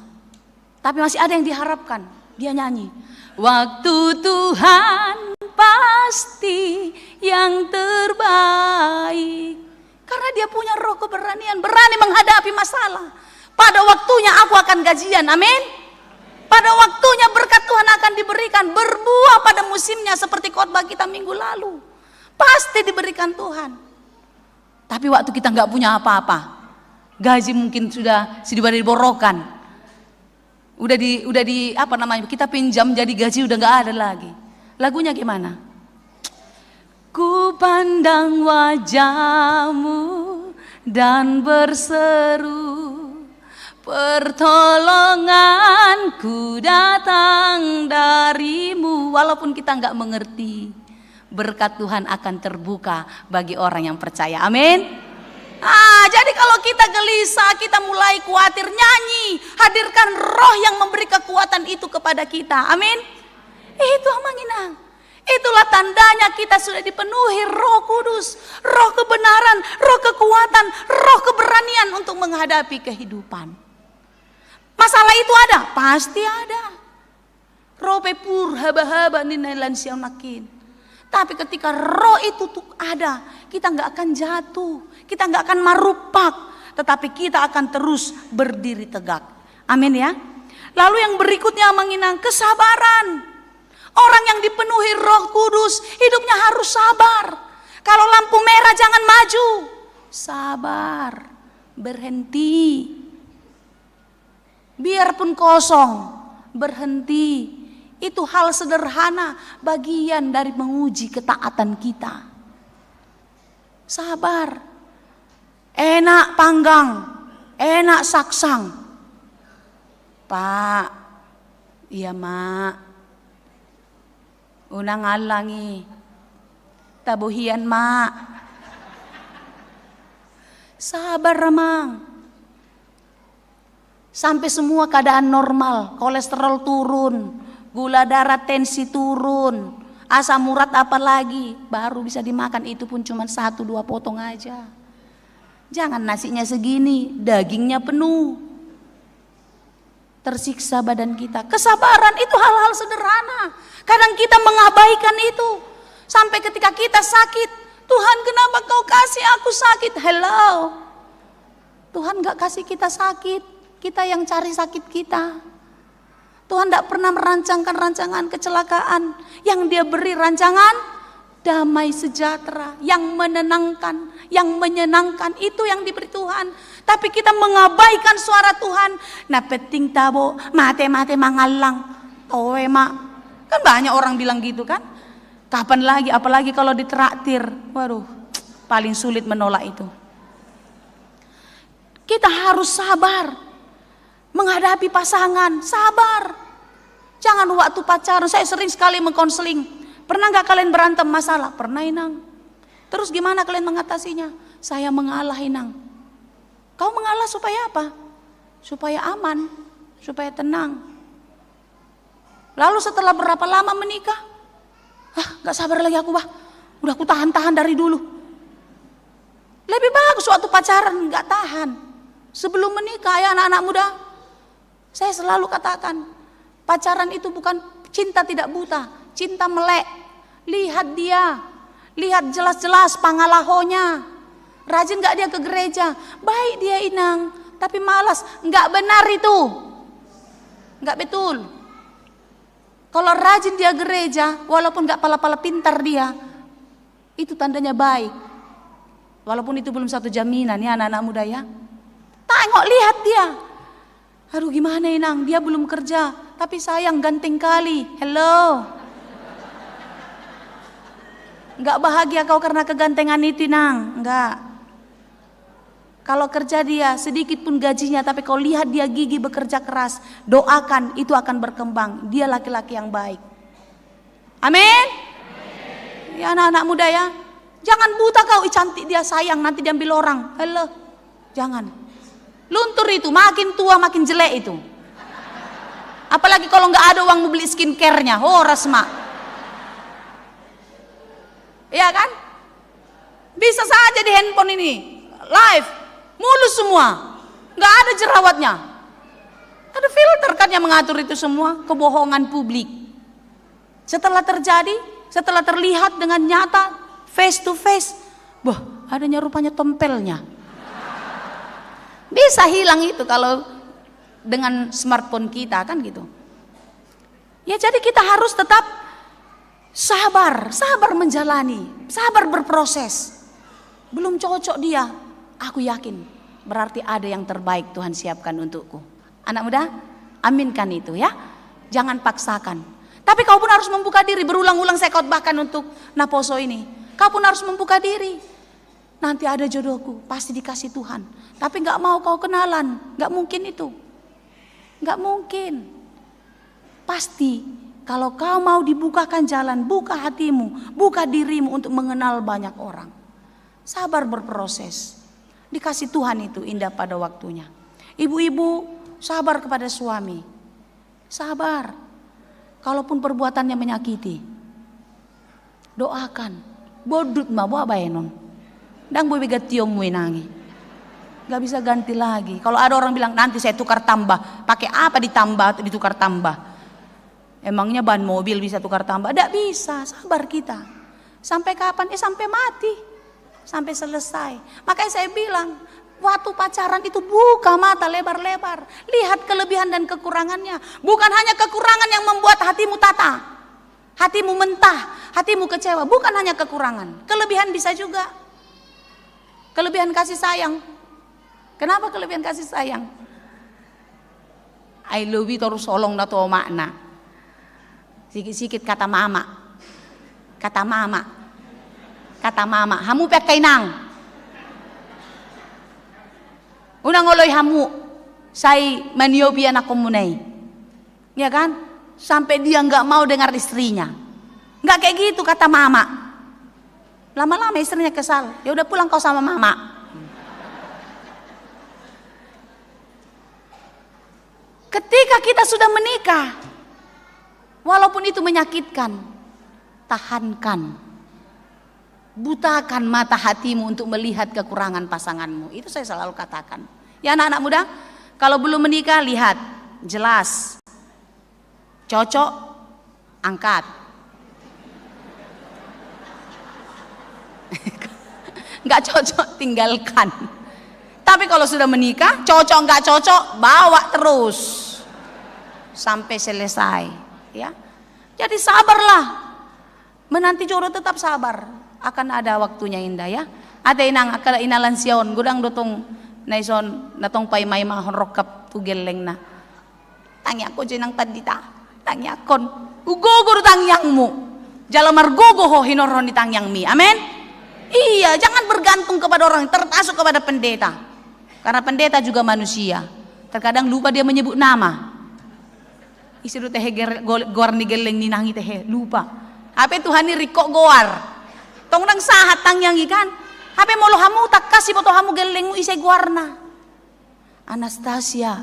Tapi masih ada yang diharapkan. Dia nyanyi. Waktu Tuhan pasti yang terbaik. Karena dia punya roh keberanian. Berani menghadapi masalah. Pada waktunya aku akan gajian. Amin. Pada waktunya berkat Tuhan akan diberikan. Berbuah pada musimnya seperti khotbah kita minggu lalu. Pasti diberikan Tuhan. Tapi waktu kita nggak punya apa-apa, gaji mungkin sudah diborokan, udah di apa namanya, kita pinjam jadi gaji udah nggak ada lagi. Lagunya gimana? Ku pandang wajahmu dan berseru, pertolonganku datang darimu. Walaupun kita nggak mengerti, berkat Tuhan akan terbuka bagi orang yang percaya. Amin. Jadi kalau kita gelisah, kita mulai khawatir, nyanyi, hadirkan roh yang memberi kekuatan itu kepada kita. Amin. Itu amanginang. Itulah tandanya kita sudah dipenuhi Roh Kudus, roh kebenaran, roh kekuatan, roh keberanian untuk menghadapi kehidupan. Masalah itu ada? Pasti ada. Roh pepur haba-haba ninailan sianakin. Tapi ketika roh itu ada, kita nggak akan jatuh, kita nggak akan marupak, tetapi kita akan terus berdiri tegak. Amin ya. Lalu yang berikutnya menginang kesabaran. Orang yang dipenuhi Roh Kudus hidupnya harus sabar. Kalau lampu merah jangan maju, sabar, berhenti. Biarpun kosong, berhenti. Itu hal sederhana, bagian dari menguji ketaatan kita. Sabar. Enak panggang, enak saksang. Pak, iya mak. Unang alangi. Tabuhian mak. Sabar remang. Sampai semua keadaan normal, kolesterol turun, gula darah, tensi turun, asam urat apalagi, baru bisa dimakan, itu pun cuma 1-2 potong aja. Jangan nasinya segini, dagingnya penuh. Tersiksa badan kita. Kesabaran itu hal-hal sederhana. Kadang kita mengabaikan itu. Sampai ketika kita sakit, Tuhan kenapa kau kasih aku sakit? Hello. Tuhan gak kasih kita sakit. Kita yang cari sakit kita. Tuhan tidak pernah merancangkan rancangan kecelakaan. Yang Dia beri rancangan damai sejahtera, yang menenangkan, yang menyenangkan. Itu yang diberi Tuhan. Tapi kita mengabaikan suara Tuhan. Nah penting tabo, mate-mate mangalang. Owe mak. Kan banyak orang bilang gitu kan. Kapan lagi, apalagi kalau ditraktir. Waduh, paling sulit menolak itu. Kita harus sabar. Menghadapi pasangan, sabar. Jangan waktu pacaran, saya sering sekali mengkonseling. Pernah gak kalian berantem masalah? Pernah Inang. Terus gimana kalian mengatasinya? Saya mengalah Inang. Kau mengalah supaya apa? Supaya aman, supaya tenang. Lalu setelah berapa lama menikah? Gak sabar lagi aku bah. Udah aku tahan-tahan dari dulu. Lebih bagus waktu pacaran gak tahan. Sebelum menikah ya anak-anak muda. Saya selalu katakan, pacaran itu bukan cinta tidak buta, cinta melek. Lihat dia, lihat jelas-jelas pangalahonya. Rajin gak dia ke gereja? Baik dia Inang, tapi malas. Gak benar itu, gak betul. Kalau rajin dia gereja, walaupun gak pala-pala pintar dia, itu tandanya baik. Walaupun itu belum satu jaminan ya anak-anak muda ya. Tengok, lihat dia. Aduh gimana Inang, dia belum kerja, tapi sayang ganteng kali. Hello. Enggak bahagia kau karena kegantengan itu Inang, enggak. Kalau kerja dia sedikit pun gajinya, tapi kau lihat dia gigih bekerja keras, doakan, itu akan berkembang. Dia laki-laki yang baik. Amin. Ya anak-anak muda ya, jangan buta kau, cantik dia sayang, nanti diambil orang. Hello, jangan. Luntur itu, makin tua makin jelek itu. Apalagi kalau nggak ada uang mau beli skincare-nya, horas mak. Iya kan? Bisa saja di handphone ini, live, mulus semua, nggak ada jerawatnya. Ada filter kan yang mengatur itu semua, kebohongan publik. Setelah terjadi, setelah terlihat dengan nyata, face to face, wah adanya rupanya tompelnya. Bisa hilang itu kalau dengan smartphone kita kan gitu. Ya jadi kita harus tetap sabar, sabar menjalani, sabar berproses. Belum cocok dia, aku yakin berarti ada yang terbaik Tuhan siapkan untukku. Anak muda, aminkan itu ya. Jangan paksakan. Tapi kau pun harus membuka diri. Berulang-ulang saya khotbahkan untuk Naposo ini. Kau pun harus membuka diri. Nanti ada jodohku, pasti dikasih Tuhan. Tapi gak mau kau kenalan, gak mungkin itu. Gak mungkin. Pasti kalau kau mau dibukakan jalan, buka hatimu, buka dirimu untuk mengenal banyak orang. Sabar berproses. Dikasih Tuhan itu indah pada waktunya. Ibu-ibu sabar kepada suami. Sabar. Kalaupun perbuatannya menyakiti, doakan. Bodut ma buat baenon. Dan gue begatiom nangi. Gak bisa ganti lagi. Kalau ada orang bilang nanti saya tukar tambah, pakai apa ditambah, ditukar tambah? Emangnya ban mobil bisa tukar tambah? Tidak bisa. Sabar kita. Sampai kapan? Sampai mati, sampai selesai. Makanya saya bilang, waktu pacaran itu buka mata lebar-lebar, lihat kelebihan dan kekurangannya. Bukan hanya kekurangan yang membuat hatimu tata, hatimu mentah, hatimu kecewa. Bukan hanya kekurangan, kelebihan bisa juga. Kelebihan kasih sayang. Kenapa kelebihan kasih sayang? I love you terus solong dato makna. Sikit-sikit kata mama. Kata mama. Kata mama, hamu pek kainang. Unang oloy hamu. Say maniobi anak komunai. Ya kan? Sampai dia nggak mau dengar istrinya. Nggak kayak gitu kata mama. Lama-lama istrinya kesal. Ya udah pulang kau sama mama. Ketika kita sudah menikah, walaupun itu menyakitkan, tahankan. Butakan mata hatimu untuk melihat kekurangan pasanganmu. Itu saya selalu katakan. Ya anak-anak muda, kalau belum menikah lihat, jelas. Cocok, angkat. Nggak cocok, tinggalkan. Tapi kalau sudah menikah, cocok nggak cocok, bawa terus sampai selesai. Ya, jadi sabarlah. Menanti jodoh tetap sabar. Akan ada waktunya indah ya. Ada inang akala inalan sion, gudang dotong naison natong pay may mahon rokap tugeleng na. Tangya ko jenang tadita. Tangya kon ugogo tangyangmu. Jalamar gogo ho hinoron di tangyang mi. Amin. Iya, jangan bergantung kepada orang, termasuk kepada pendeta. Karena pendeta juga manusia. Terkadang lupa dia menyebut nama. Isiru teh goar ni geleng ni nangi teh lupa. Apa Tuhan ni rikok goar. Tong nang sahat tangyang ikan. Apa molo hamu tak kasih foto hamu gelengmu isai goarna. Anastasia,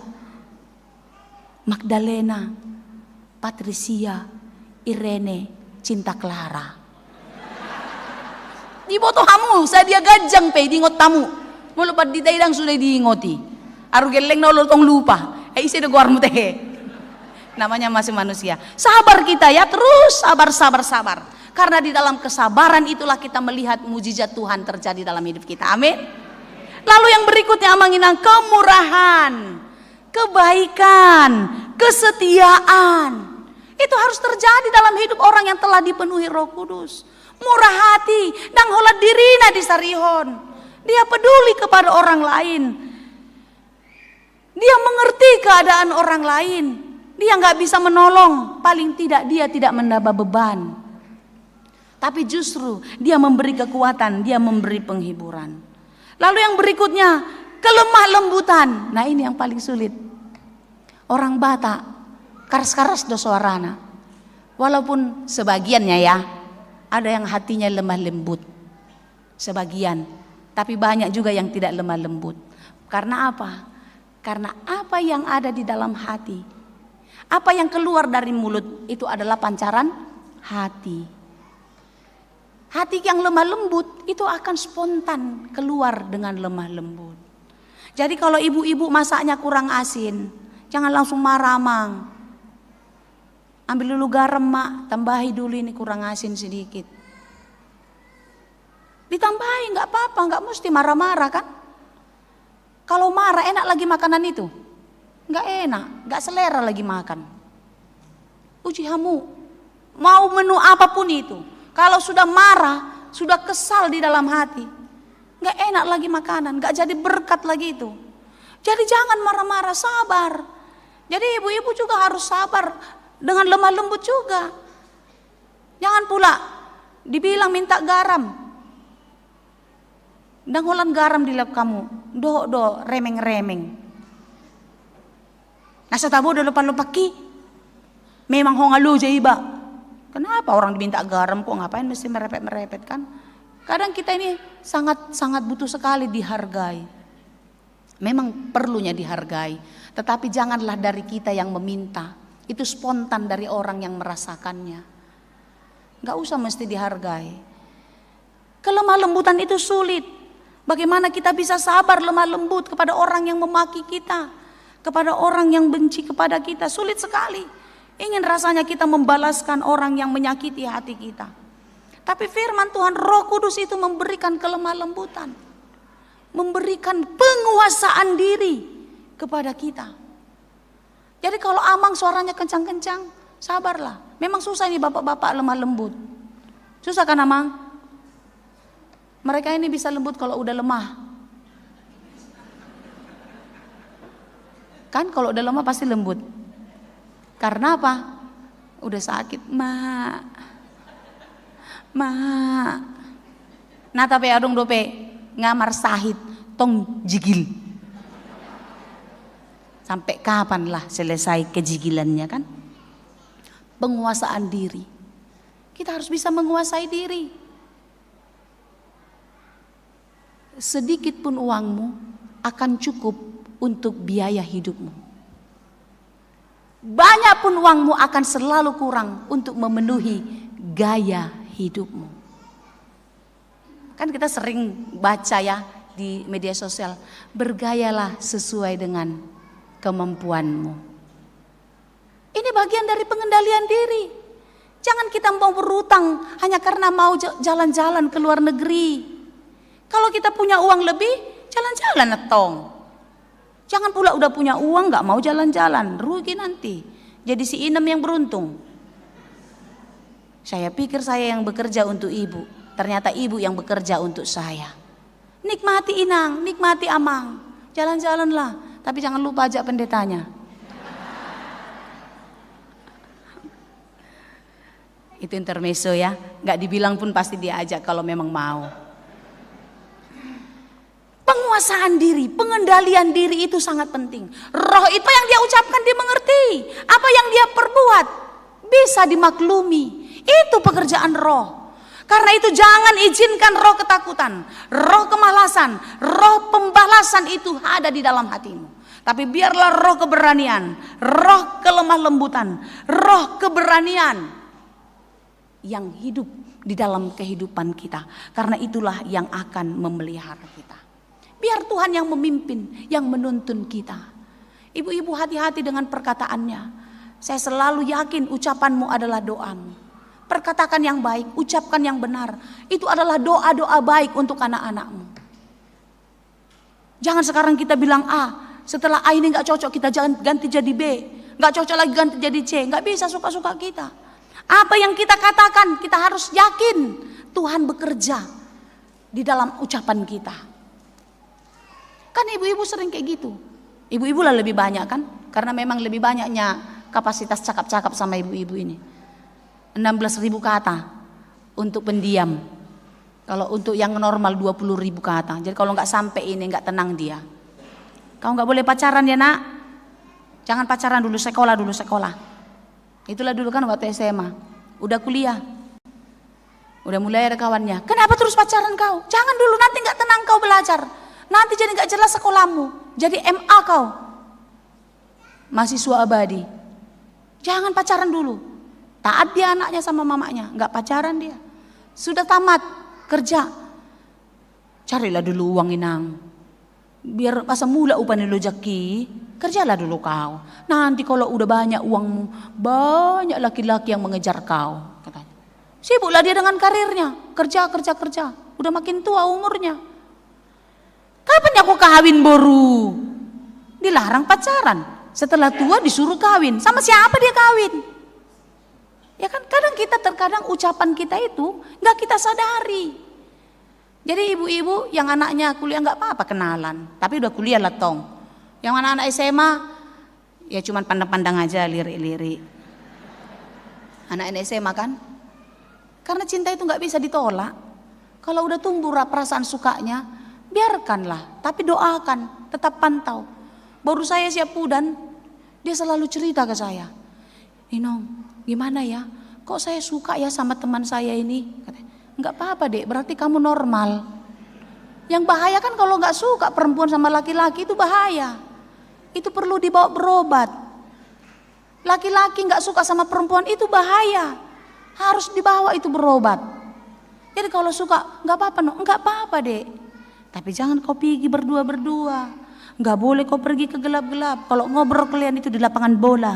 Magdalena, Patricia, Irene, Cinta Clara. Di foto hamu sadia gajang pe dingot tamu. Mulu pad di daidang sudah diingoti. Aru geleng na tong lupa. Isi de guarmu teh. Namanya masih manusia. Sabar kita ya, terus sabar. Karena di dalam kesabaran itulah kita melihat mujizat Tuhan terjadi dalam hidup kita. Amin. Lalu yang berikutnya amanginang kemurahan, kebaikan, kesetiaan. Itu harus terjadi dalam hidup orang yang telah dipenuhi Roh Kudus. Murah hati, dang hola dirina di sarihon. Dia peduli kepada orang lain. Dia mengerti keadaan orang lain. Dia nggak bisa menolong. Paling tidak dia tidak menambah beban. Tapi justru dia memberi kekuatan. Dia memberi penghiburan. Lalu yang berikutnya, kelemah lembutan. Nah ini yang paling sulit. Orang Batak, karas-karas do suarana. Walaupun sebagiannya ya, ada yang hatinya lemah lembut. Sebagian. Tapi banyak juga yang tidak lemah lembut. Karena apa? Karena apa yang ada di dalam hati, apa yang keluar dari mulut itu adalah pancaran hati. Hati yang lemah lembut itu akan spontan keluar dengan lemah lembut. Jadi kalau ibu-ibu masaknya kurang asin, jangan langsung marah mang. Ambil dulu garam mak, tambahi dulu ini kurang asin sedikit. Ditambahin nggak apa-apa, nggak mesti marah-marah kan? Kalau marah enak lagi makanan itu? Nggak enak, nggak selera lagi makan. Uji hamu, mau menu apapun itu, kalau sudah marah, sudah kesal di dalam hati, nggak enak lagi makanan, nggak jadi berkat lagi itu. Jadi jangan marah-marah, sabar. Jadi ibu-ibu juga harus sabar dengan lemah lembut juga. Jangan pula dibilang minta garam. Dangolan garam di lap kamu, do remeng-remeng. Nasa tabo do lupa-lupa ki. Memang hongalu jaiba. Kenapa orang diminta garam kok ngapain mesti merepet-merepet kan? Kadang kita ini sangat butuh sekali dihargai. Memang perlunya dihargai, tetapi janganlah dari kita yang meminta. Itu spontan dari orang yang merasakannya. Gak usah mesti dihargai. Kelemah lembutan itu sulit. Bagaimana kita bisa sabar lemah lembut kepada orang yang memaki kita, kepada orang yang benci kepada kita, sulit sekali. Ingin rasanya kita membalaskan orang yang menyakiti hati kita. Tapi firman Tuhan Roh Kudus itu memberikan kelemah lembutan, memberikan penguasaan diri kepada kita. Jadi kalau amang suaranya kencang-kencang, sabarlah. Memang susah ini bapak-bapak lemah lembut. Susah kan amang? Mereka ini bisa lembut kalau udah lemah. Kan kalau udah lemah pasti lembut. Karena apa? Udah sakit. Mak. Nah tapi adung dope ngamar sahid tong jigil. Sampai kapan lah selesai kejigilannya kan? Penguasaan diri. Kita harus bisa menguasai diri. Sedikit pun uangmu akan cukup untuk biaya hidupmu. Banyak pun uangmu akan selalu kurang untuk memenuhi gaya hidupmu. Kan kita sering baca ya di media sosial, bergayalah sesuai dengan kemampuanmu. Ini bagian dari pengendalian diri. Jangan kita mau berutang hanya karena mau jalan-jalan ke luar negeri. Kalau kita punya uang lebih, jalan-jalan atong. Jangan pula udah punya uang gak mau jalan-jalan, rugi nanti. Jadi si Inem yang beruntung. Saya pikir saya yang bekerja untuk ibu, ternyata ibu yang bekerja untuk saya. Nikmati Inang, nikmati Amang, jalan-jalanlah, tapi jangan lupa ajak pendetanya. Itu intermezzo ya, gak dibilang pun pasti dia ajak kalau memang mau. Penguasaan diri, pengendalian diri itu sangat penting. Roh itu yang dia ucapkan dia mengerti. Apa yang dia perbuat bisa dimaklumi. Itu pekerjaan roh. Karena itu jangan izinkan roh ketakutan, roh kemalasan, roh pembalasan itu ada di dalam hatimu. Tapi biarlah roh keberanian, roh kelemah lembutan, roh keberanian yang hidup di dalam kehidupan kita. Karena itulah yang akan memelihara kita. Biar Tuhan yang memimpin, yang menuntun kita. Ibu-ibu hati-hati dengan perkataannya. Saya selalu yakin ucapanmu adalah doamu. Perkatakan yang baik, ucapkan yang benar. Itu adalah doa-doa baik untuk anak-anakmu. Jangan sekarang kita bilang A, setelah A ini gak cocok kita jangan ganti jadi B. Gak cocok lagi ganti jadi C. Gak bisa suka-suka kita. Apa yang kita katakan kita harus yakin Tuhan bekerja di dalam ucapan kita. Kan ibu-ibu sering kayak gitu. Ibu-ibu lah lebih banyak kan. Karena memang lebih banyaknya kapasitas cakap-cakap sama ibu-ibu ini. 16.000 kata untuk pendiam. Kalau untuk yang normal 20.000 kata. Jadi kalau nggak sampai ini nggak tenang dia. Kau nggak boleh pacaran ya nak. Jangan pacaran dulu, sekolah. Itulah dulu kan waktu SMA. Udah kuliah. Udah mulai ada kawannya. Kenapa terus pacaran kau? Jangan dulu, nanti nggak tenang kau belajar. Nanti jadi gak jelas sekolahmu. Jadi MA kau. Mahasiswa abadi. Jangan pacaran dulu. Taat dia anaknya sama mamanya. Gak pacaran dia. Sudah tamat kerja. Carilah dulu uang Inang. Biar pas mula upah lo jaki. Kerjalah dulu kau. Nanti kalau udah banyak uangmu. Banyak laki-laki yang mengejar kau. Katanya. Sibuklah dia dengan karirnya. Kerja. Udah makin tua umurnya. Kapan aku kawin baru? Dilarang pacaran. Setelah tua disuruh kawin. Sama siapa dia kawin? Ya kan terkadang ucapan kita itu gak kita sadari. Jadi ibu-ibu yang anaknya kuliah gak apa-apa kenalan. Tapi udah kuliah lah tong. Yang anak-anak SMA ya cuman pandang-pandang aja, lirik-lirik. Anak-anak SMA kan. Karena cinta itu gak bisa ditolak. Kalau udah tumbuh perasaan sukanya, biarkanlah, tapi doakan, tetap pantau. Baru saya siap pudan, dia selalu cerita ke saya, Inong, gimana ya? Kok saya suka ya sama teman saya ini? Enggak apa-apa dek, berarti kamu normal. Yang bahaya kan kalau nggak suka perempuan sama laki-laki itu bahaya. Itu perlu dibawa berobat. Laki-laki nggak suka sama perempuan itu bahaya. Harus dibawa itu berobat. Jadi kalau suka nggak apa-apa, no, nggak apa-apa dek. Tapi jangan kau pergi berdua-berdua. Nggak boleh kau pergi ke gelap-gelap. Kalau ngobrol kalian itu di lapangan bola.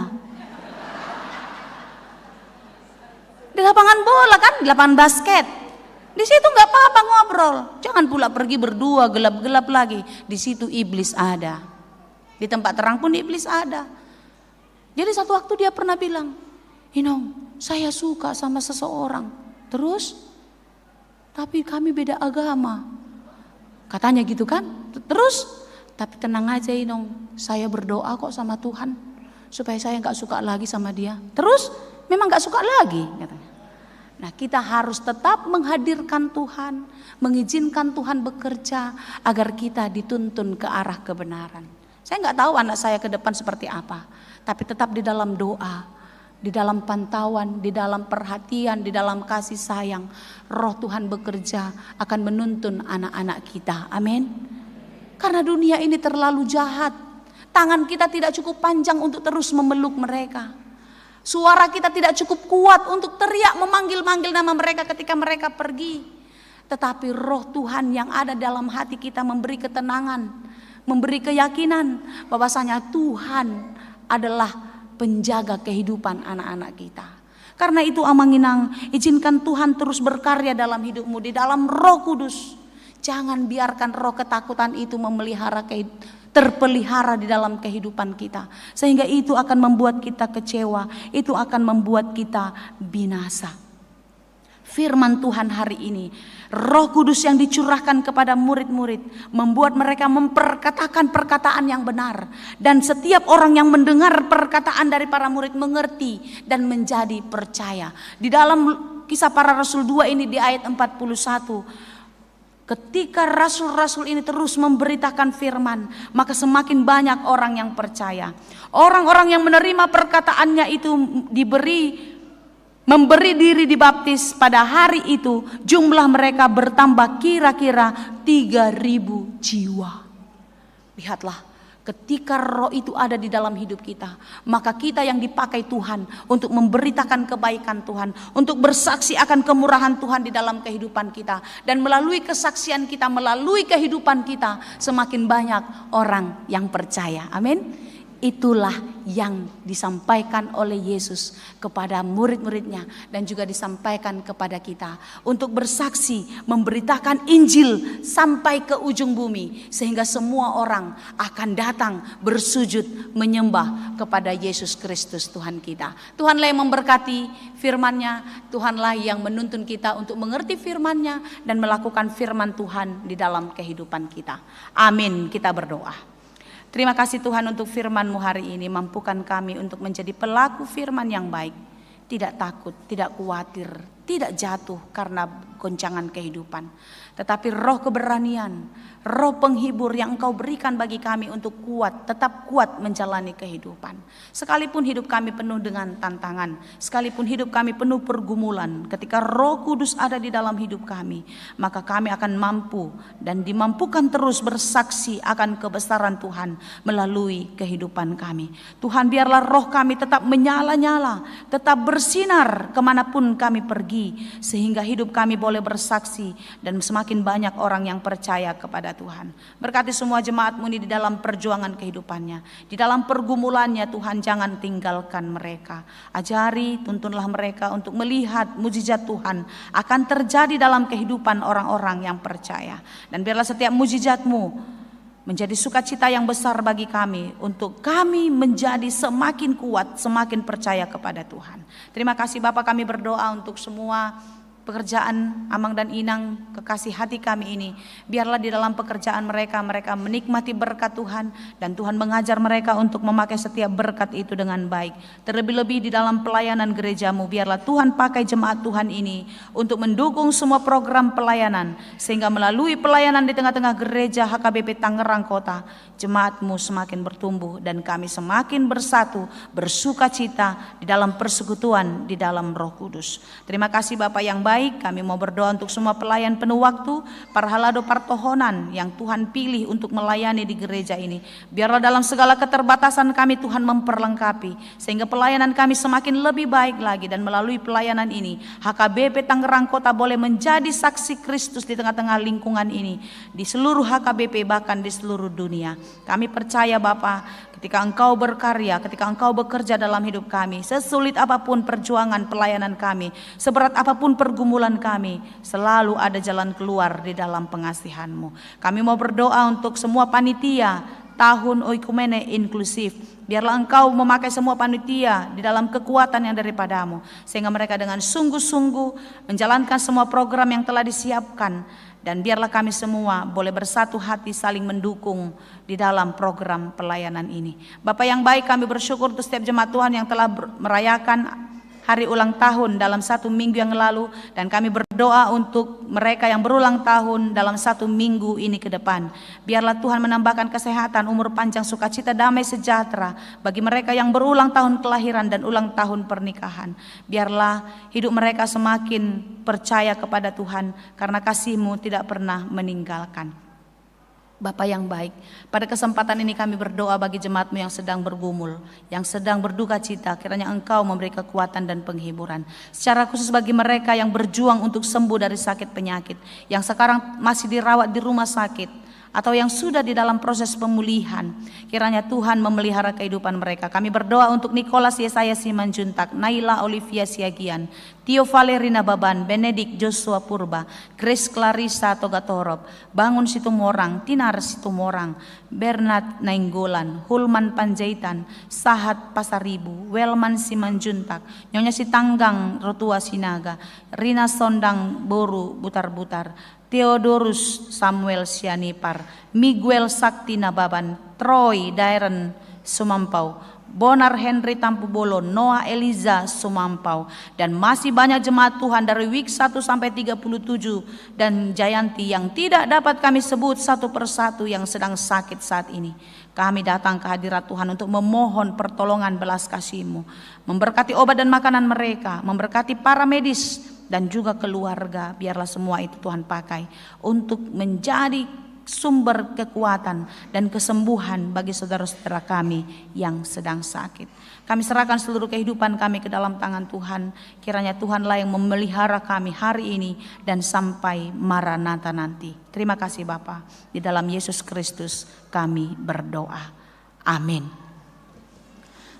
Di lapangan bola kan, di lapangan basket. Di situ nggak apa-apa ngobrol. Jangan pula pergi berdua gelap-gelap lagi. Di situ iblis ada. Di tempat terang pun iblis ada. Jadi satu waktu dia pernah bilang, Inong, saya suka sama seseorang. Terus, tapi kami beda agama. Katanya gitu kan. Terus, tapi tenang aja Inong, saya berdoa kok sama Tuhan supaya saya nggak suka lagi sama dia. Terus, memang nggak suka lagi katanya. Nah, kita harus tetap menghadirkan Tuhan, mengizinkan Tuhan bekerja agar kita dituntun ke arah kebenaran. Saya nggak tahu anak saya ke depan seperti apa, tapi tetap di dalam doa, di dalam pantauan, di dalam perhatian, di dalam kasih sayang, Roh Tuhan bekerja akan menuntun anak-anak kita. Amin. Karena dunia ini terlalu jahat. Tangan kita tidak cukup panjang untuk terus memeluk mereka. Suara kita tidak cukup kuat untuk teriak memanggil-manggil nama mereka ketika mereka pergi. Tetapi Roh Tuhan yang ada dalam hati kita memberi ketenangan, memberi keyakinan bahwasanya Tuhan adalah penjaga kehidupan anak-anak kita. Karena itu Amanginang, izinkan Tuhan terus berkarya dalam hidupmu di dalam Roh Kudus. Jangan biarkan roh ketakutan itu terpelihara di dalam kehidupan kita. Sehingga itu akan membuat kita kecewa, itu akan membuat kita binasa. Firman Tuhan hari ini, Roh Kudus yang dicurahkan kepada murid-murid membuat mereka memperkatakan perkataan yang benar. Dan setiap orang yang mendengar perkataan dari para murid mengerti dan menjadi percaya. Di dalam Kisah Para Rasul 2 ini di ayat 41, ketika rasul-rasul ini terus memberitakan firman, maka semakin banyak orang yang percaya. Orang-orang yang menerima perkataannya itu memberi diri dibaptis pada hari itu, jumlah mereka bertambah kira-kira 3.000 jiwa. Lihatlah, ketika roh itu ada di dalam hidup kita, maka kita yang dipakai Tuhan untuk memberitakan kebaikan Tuhan, untuk bersaksi akan kemurahan Tuhan di dalam kehidupan kita. Dan melalui kesaksian kita, melalui kehidupan kita, semakin banyak orang yang percaya. Amin. Itulah yang disampaikan oleh Yesus kepada murid-muridnya dan juga disampaikan kepada kita untuk bersaksi, memberitakan Injil sampai ke ujung bumi sehingga semua orang akan datang bersujud menyembah kepada Yesus Kristus Tuhan kita. Tuhanlah yang memberkati firman-Nya, Tuhanlah yang menuntun kita untuk mengerti firman-Nya dan melakukan firman Tuhan di dalam kehidupan kita. Amin. Kita berdoa. Terima kasih Tuhan untuk firman-Mu hari ini. Mampukan kami untuk menjadi pelaku firman yang baik. Tidak takut, tidak khawatir, tidak jatuh karena goncangan kehidupan. Tetapi roh keberanian, roh penghibur yang Engkau berikan bagi kami untuk kuat, tetap kuat menjalani kehidupan. Sekalipun hidup kami penuh dengan tantangan, sekalipun hidup kami penuh pergumulan, ketika Roh Kudus ada di dalam hidup kami, maka kami akan mampu dan dimampukan terus bersaksi akan kebesaran Tuhan melalui kehidupan kami. Tuhan, biarlah roh kami tetap menyala-nyala, tetap bersinar kemanapun kami pergi, sehingga hidup kami boleh bersaksi dan semakin banyak orang yang percaya kepada Tuhan. Berkati semua jemaat-Mu ini di dalam perjuangan kehidupannya, di dalam pergumulannya. Tuhan, jangan tinggalkan mereka. Ajari, tuntunlah mereka untuk melihat mujizat Tuhan akan terjadi dalam kehidupan orang-orang yang percaya. Dan biarlah setiap mujizat-Mu menjadi sukacita yang besar bagi kami, untuk kami menjadi semakin kuat, semakin percaya kepada Tuhan. Terima kasih Bapa, kami berdoa untuk semua pekerjaan Amang dan Inang, kekasih hati kami ini. Biarlah di dalam pekerjaan mereka menikmati berkat Tuhan, dan Tuhan mengajar mereka untuk memakai setiap berkat itu dengan baik. Terlebih-lebih di dalam pelayanan gereja-Mu, biarlah Tuhan pakai jemaat Tuhan ini untuk mendukung semua program pelayanan, sehingga melalui pelayanan di tengah-tengah gereja HKBP Tangerang Kota, jemaat-Mu semakin bertumbuh dan kami semakin bersatu, bersukacita di dalam persekutuan di dalam Roh Kudus. Terima kasih Bapa yang baik. Kami mau berdoa untuk semua pelayan penuh waktu, para halado partohonan yang Tuhan pilih untuk melayani di gereja ini. Biarlah dalam segala keterbatasan kami Tuhan memperlengkapi, sehingga pelayanan kami semakin lebih baik lagi. Dan melalui pelayanan ini HKBP Tangerang Kota boleh menjadi saksi Kristus di tengah-tengah lingkungan ini, di seluruh HKBP bahkan di seluruh dunia. Kami percaya Bapa, ketika Engkau berkarya, ketika Engkau bekerja dalam hidup kami, sesulit apapun perjuangan pelayanan kami, seberat apapun pergumulan kami, selalu ada jalan keluar di dalam pengasihan-Mu. Kami mau berdoa untuk semua panitia tahun Oikumene inklusif. Biarlah Engkau memakai semua panitia di dalam kekuatan yang daripada-Mu, sehingga mereka dengan sungguh-sungguh menjalankan semua program yang telah disiapkan. Dan biarlah kami semua boleh bersatu hati saling mendukung di dalam program pelayanan ini. Bapa yang baik, kami bersyukur untuk setiap jemaat Tuhan yang telah merayakan hari ulang tahun dalam 1 minggu yang lalu, dan kami berdoa untuk mereka yang berulang tahun dalam 1 minggu ini ke depan. Biarlah Tuhan menambahkan kesehatan, umur panjang, sukacita, damai, sejahtera bagi mereka yang berulang tahun kelahiran dan ulang tahun pernikahan. Biarlah hidup mereka semakin percaya kepada Tuhan, karena kasih-Mu tidak pernah meninggalkan. Bapa yang baik, pada kesempatan ini kami berdoa bagi jemaat-Mu yang sedang bergumul, yang sedang berduka cita. Kiranya Engkau memberi kekuatan dan penghiburan. Secara khusus bagi mereka yang berjuang untuk sembuh dari sakit penyakit, yang sekarang masih dirawat di rumah sakit, atau yang sudah di dalam proses pemulihan. Kiranya Tuhan memelihara kehidupan mereka. Kami berdoa untuk Nicholas Yesaya Simanjuntak, Naila Olivia Siagian, Tio Valerina Baban, Benedik Joshua Purba, Grace Clarissa Togatorop, Bangun Situmorang, Tinar Situmorang, Bernard Nainggolan, Hulman Panjaitan, Sahat Pasaribu, Welman Simanjuntak, Nyonya Sitanggang Rotua Sinaga, Rina Sondang Boru Butar-Butar, Theodorus Samuel Sianipar, Miguel Sakti Nababan, Troy Dairen Sumampau, Bonar Henry Tampubolo, Noah Eliza Sumampau, dan masih banyak jemaat Tuhan dari week 1 sampai 37 dan Jayanti yang tidak dapat kami sebut satu persatu yang sedang sakit saat ini. Kami datang ke hadirat Tuhan untuk memohon pertolongan belas kasih-Mu, memberkati obat dan makanan mereka, memberkati para medis dan juga keluarga. Biarlah semua itu Tuhan pakai untuk menjadi sumber kekuatan dan kesembuhan bagi saudara-saudara kami yang sedang sakit. Kami serahkan seluruh kehidupan kami ke dalam tangan Tuhan. Kiranya Tuhanlah yang memelihara kami hari ini dan sampai Maranatha nanti. Terima kasih Bapa. Di dalam Yesus Kristus kami berdoa. Amin.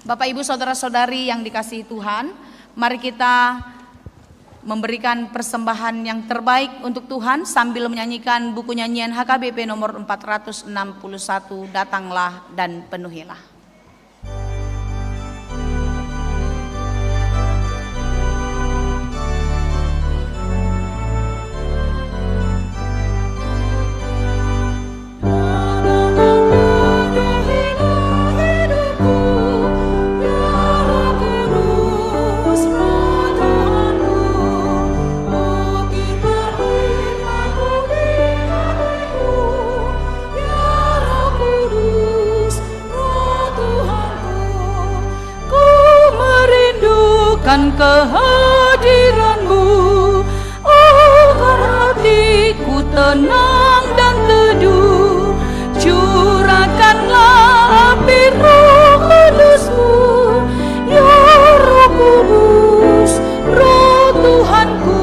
Bapak Ibu saudara-saudari yang dikasihi Tuhan, mari kita memberikan persembahan yang terbaik untuk Tuhan sambil menyanyikan buku nyanyian HKBP nomor 461, Datanglah dan Penuhilah. Kehadiran-Mu, agar hatiku tenang dan teduh. Curahkanlah api Roh Kudus-Mu, ya Roh Kudus, Roh Tuhanku.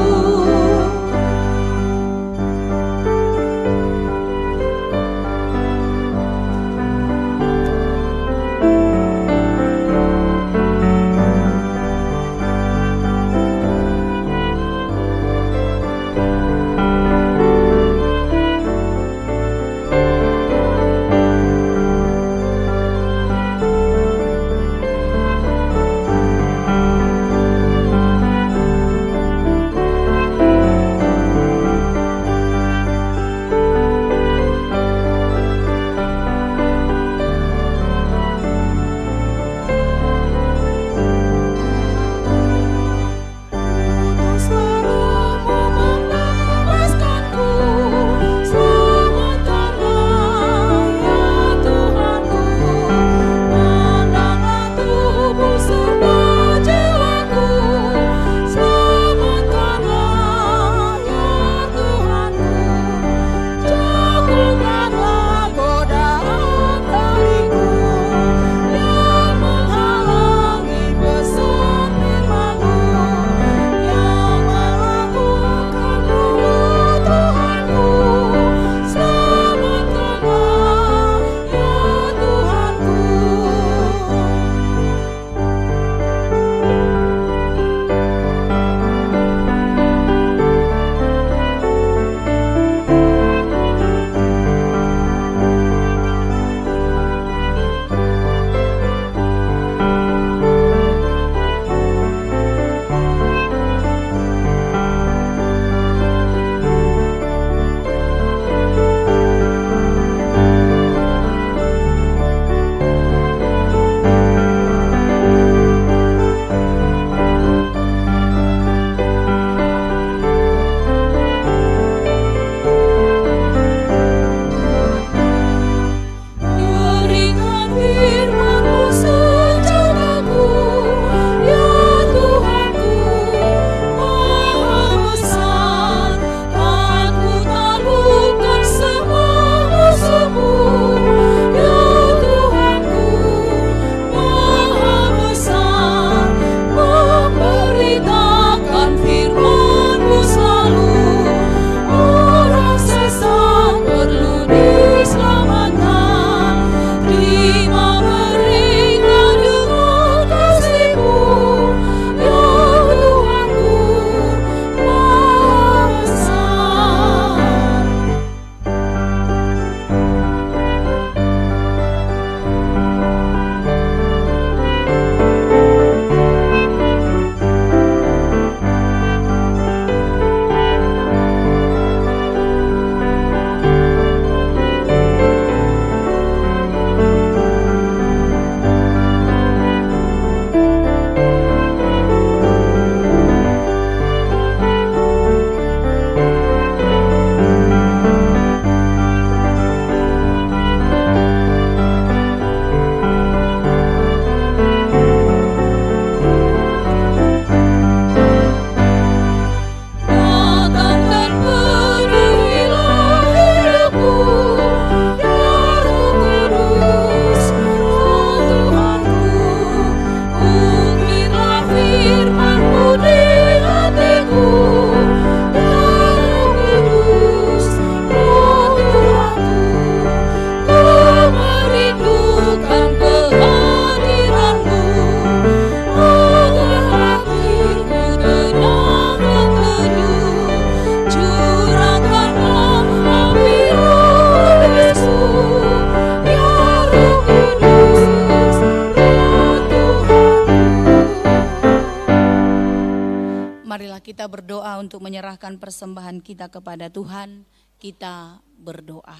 kita berdoa untuk menyerahkan persembahan kita kepada Tuhan, kita berdoa.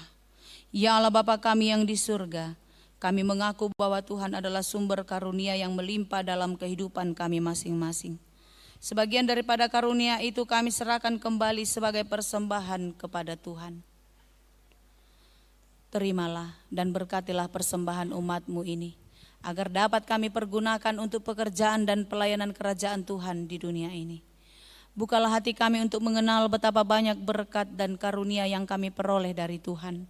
Ya Allah Bapa kami yang di surga, kami mengaku bahwa Tuhan adalah sumber karunia yang melimpah dalam kehidupan kami masing-masing. Sebagian daripada karunia itu kami serahkan kembali sebagai persembahan kepada Tuhan. Terimalah dan berkatilah persembahan umat-Mu ini, agar dapat kami pergunakan untuk pekerjaan dan pelayanan kerajaan Tuhan di dunia ini. Bukalah hati kami untuk mengenal betapa banyak berkat dan karunia yang kami peroleh dari Tuhan,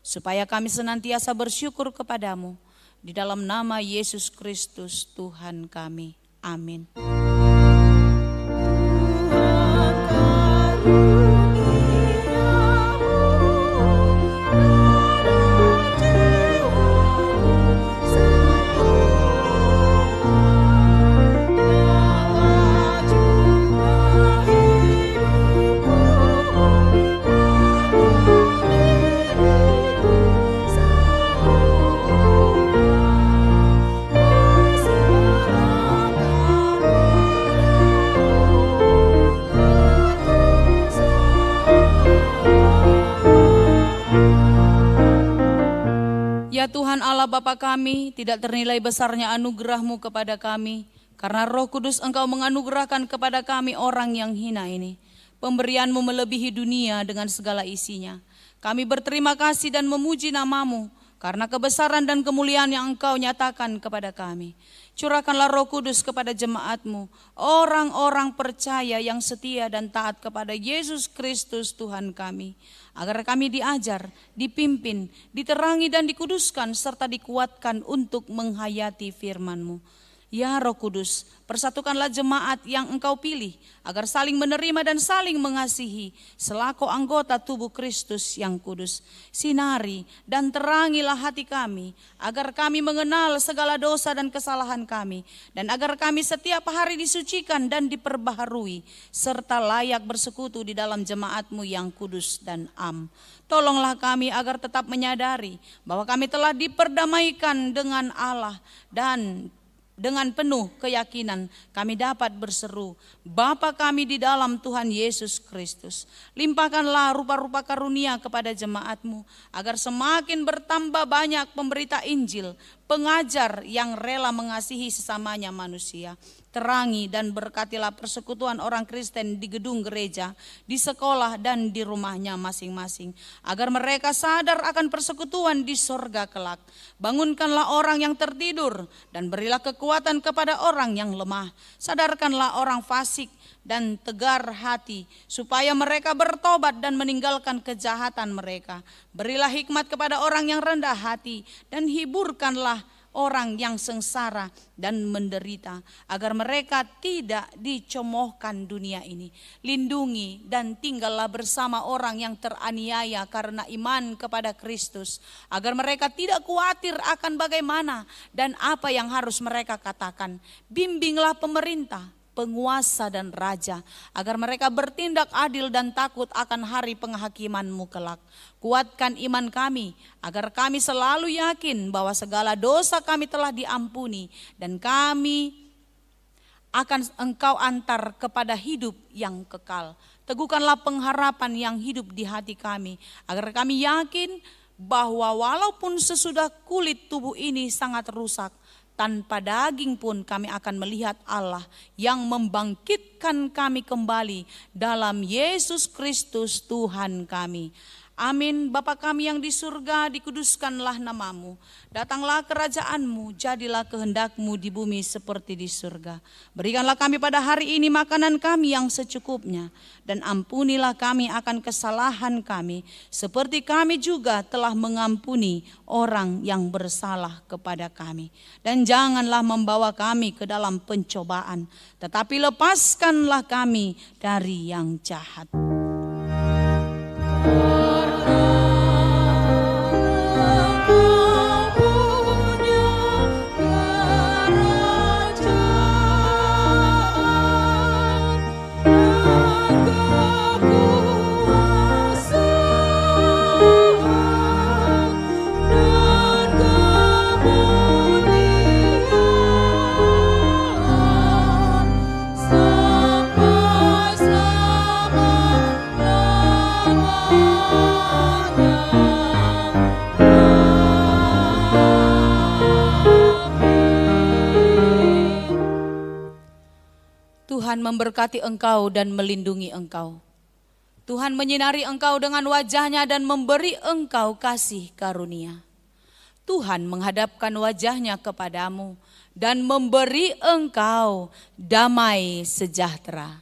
supaya kami senantiasa bersyukur kepadamu. Di dalam nama Yesus Kristus Tuhan kami. Amin. Ya Tuhan Allah Bapa kami, tidak ternilai besarnya anugerah-Mu kepada kami, karena Roh Kudus Engkau menganugerahkan kepada kami orang yang hina ini. Pemberian-Mu melebihi dunia dengan segala isinya. Kami berterima kasih dan memuji nama-Mu, karena kebesaran dan kemuliaan yang Engkau nyatakan kepada kami. Curahkanlah Roh Kudus kepada jemaat-Mu, orang-orang percaya yang setia dan taat kepada Yesus Kristus Tuhan kami, agar kami diajar, dipimpin, diterangi dan dikuduskan serta dikuatkan untuk menghayati firman-Mu. Ya Roh Kudus, persatukanlah jemaat yang Engkau pilih agar saling menerima dan saling mengasihi selaku anggota tubuh Kristus yang kudus. Sinari dan terangilah hati kami agar kami mengenal segala dosa dan kesalahan kami, dan agar kami setiap hari disucikan dan diperbaharui serta layak bersekutu di dalam jemaat-Mu yang kudus dan am. Tolonglah kami agar tetap menyadari bahwa kami telah diperdamaikan dengan Allah, dan dengan penuh keyakinan kami dapat berseru, Bapa kami di dalam Tuhan Yesus Kristus. Limpahkanlah rupa-rupa karunia kepada jemaat-Mu, agar semakin bertambah banyak pemberita Injil, pengajar yang rela mengasihi sesamanya manusia. Terangi dan berkatilah persekutuan orang Kristen di gedung gereja, di sekolah dan di rumahnya masing-masing, agar mereka sadar akan persekutuan di sorga kelak. Bangunkanlah orang yang tertidur dan berilah kekuatan kepada orang yang lemah. Sadarkanlah orang fasik dan tegar hati, supaya mereka bertobat dan meninggalkan kejahatan mereka. Berilah hikmat kepada orang yang rendah hati, dan hiburkanlah orang yang sengsara dan menderita, agar mereka tidak dicemohkan dunia ini. Lindungi dan tinggallah bersama orang yang teraniaya karena iman kepada Kristus, agar mereka tidak khawatir akan bagaimana dan apa yang harus mereka katakan. Bimbinglah pemerintah, penguasa dan raja, agar mereka bertindak adil dan takut akan hari penghakiman-Mu kelak. Kuatkan iman kami, agar kami selalu yakin bahwa segala dosa kami telah diampuni, dan kami akan Engkau antar kepada hidup yang kekal. Teguhkanlah pengharapan yang hidup di hati kami, agar kami yakin bahwa walaupun sesudah kulit tubuh ini sangat rusak, tanpa daging pun kami akan melihat Allah yang membangkitkan kami kembali dalam Yesus Kristus Tuhan kami. Amin. Bapa kami yang di surga, dikuduskanlah nama-Mu. Datanglah kerajaan-Mu, jadilah kehendak-Mu di bumi seperti di surga. Berikanlah kami pada hari ini makanan kami yang secukupnya, dan ampunilah kami akan kesalahan kami, seperti kami juga telah mengampuni orang yang bersalah kepada kami. Dan janganlah membawa kami ke dalam pencobaan, tetapi lepaskanlah kami dari yang jahat. Sampai Tuhan memberkati engkau dan melindungi engkau. Tuhan menyinari engkau dengan wajah-Nya dan memberi engkau kasih karunia. Tuhan menghadapkan wajah-Nya kepadamu dan memberi engkau damai sejahtera.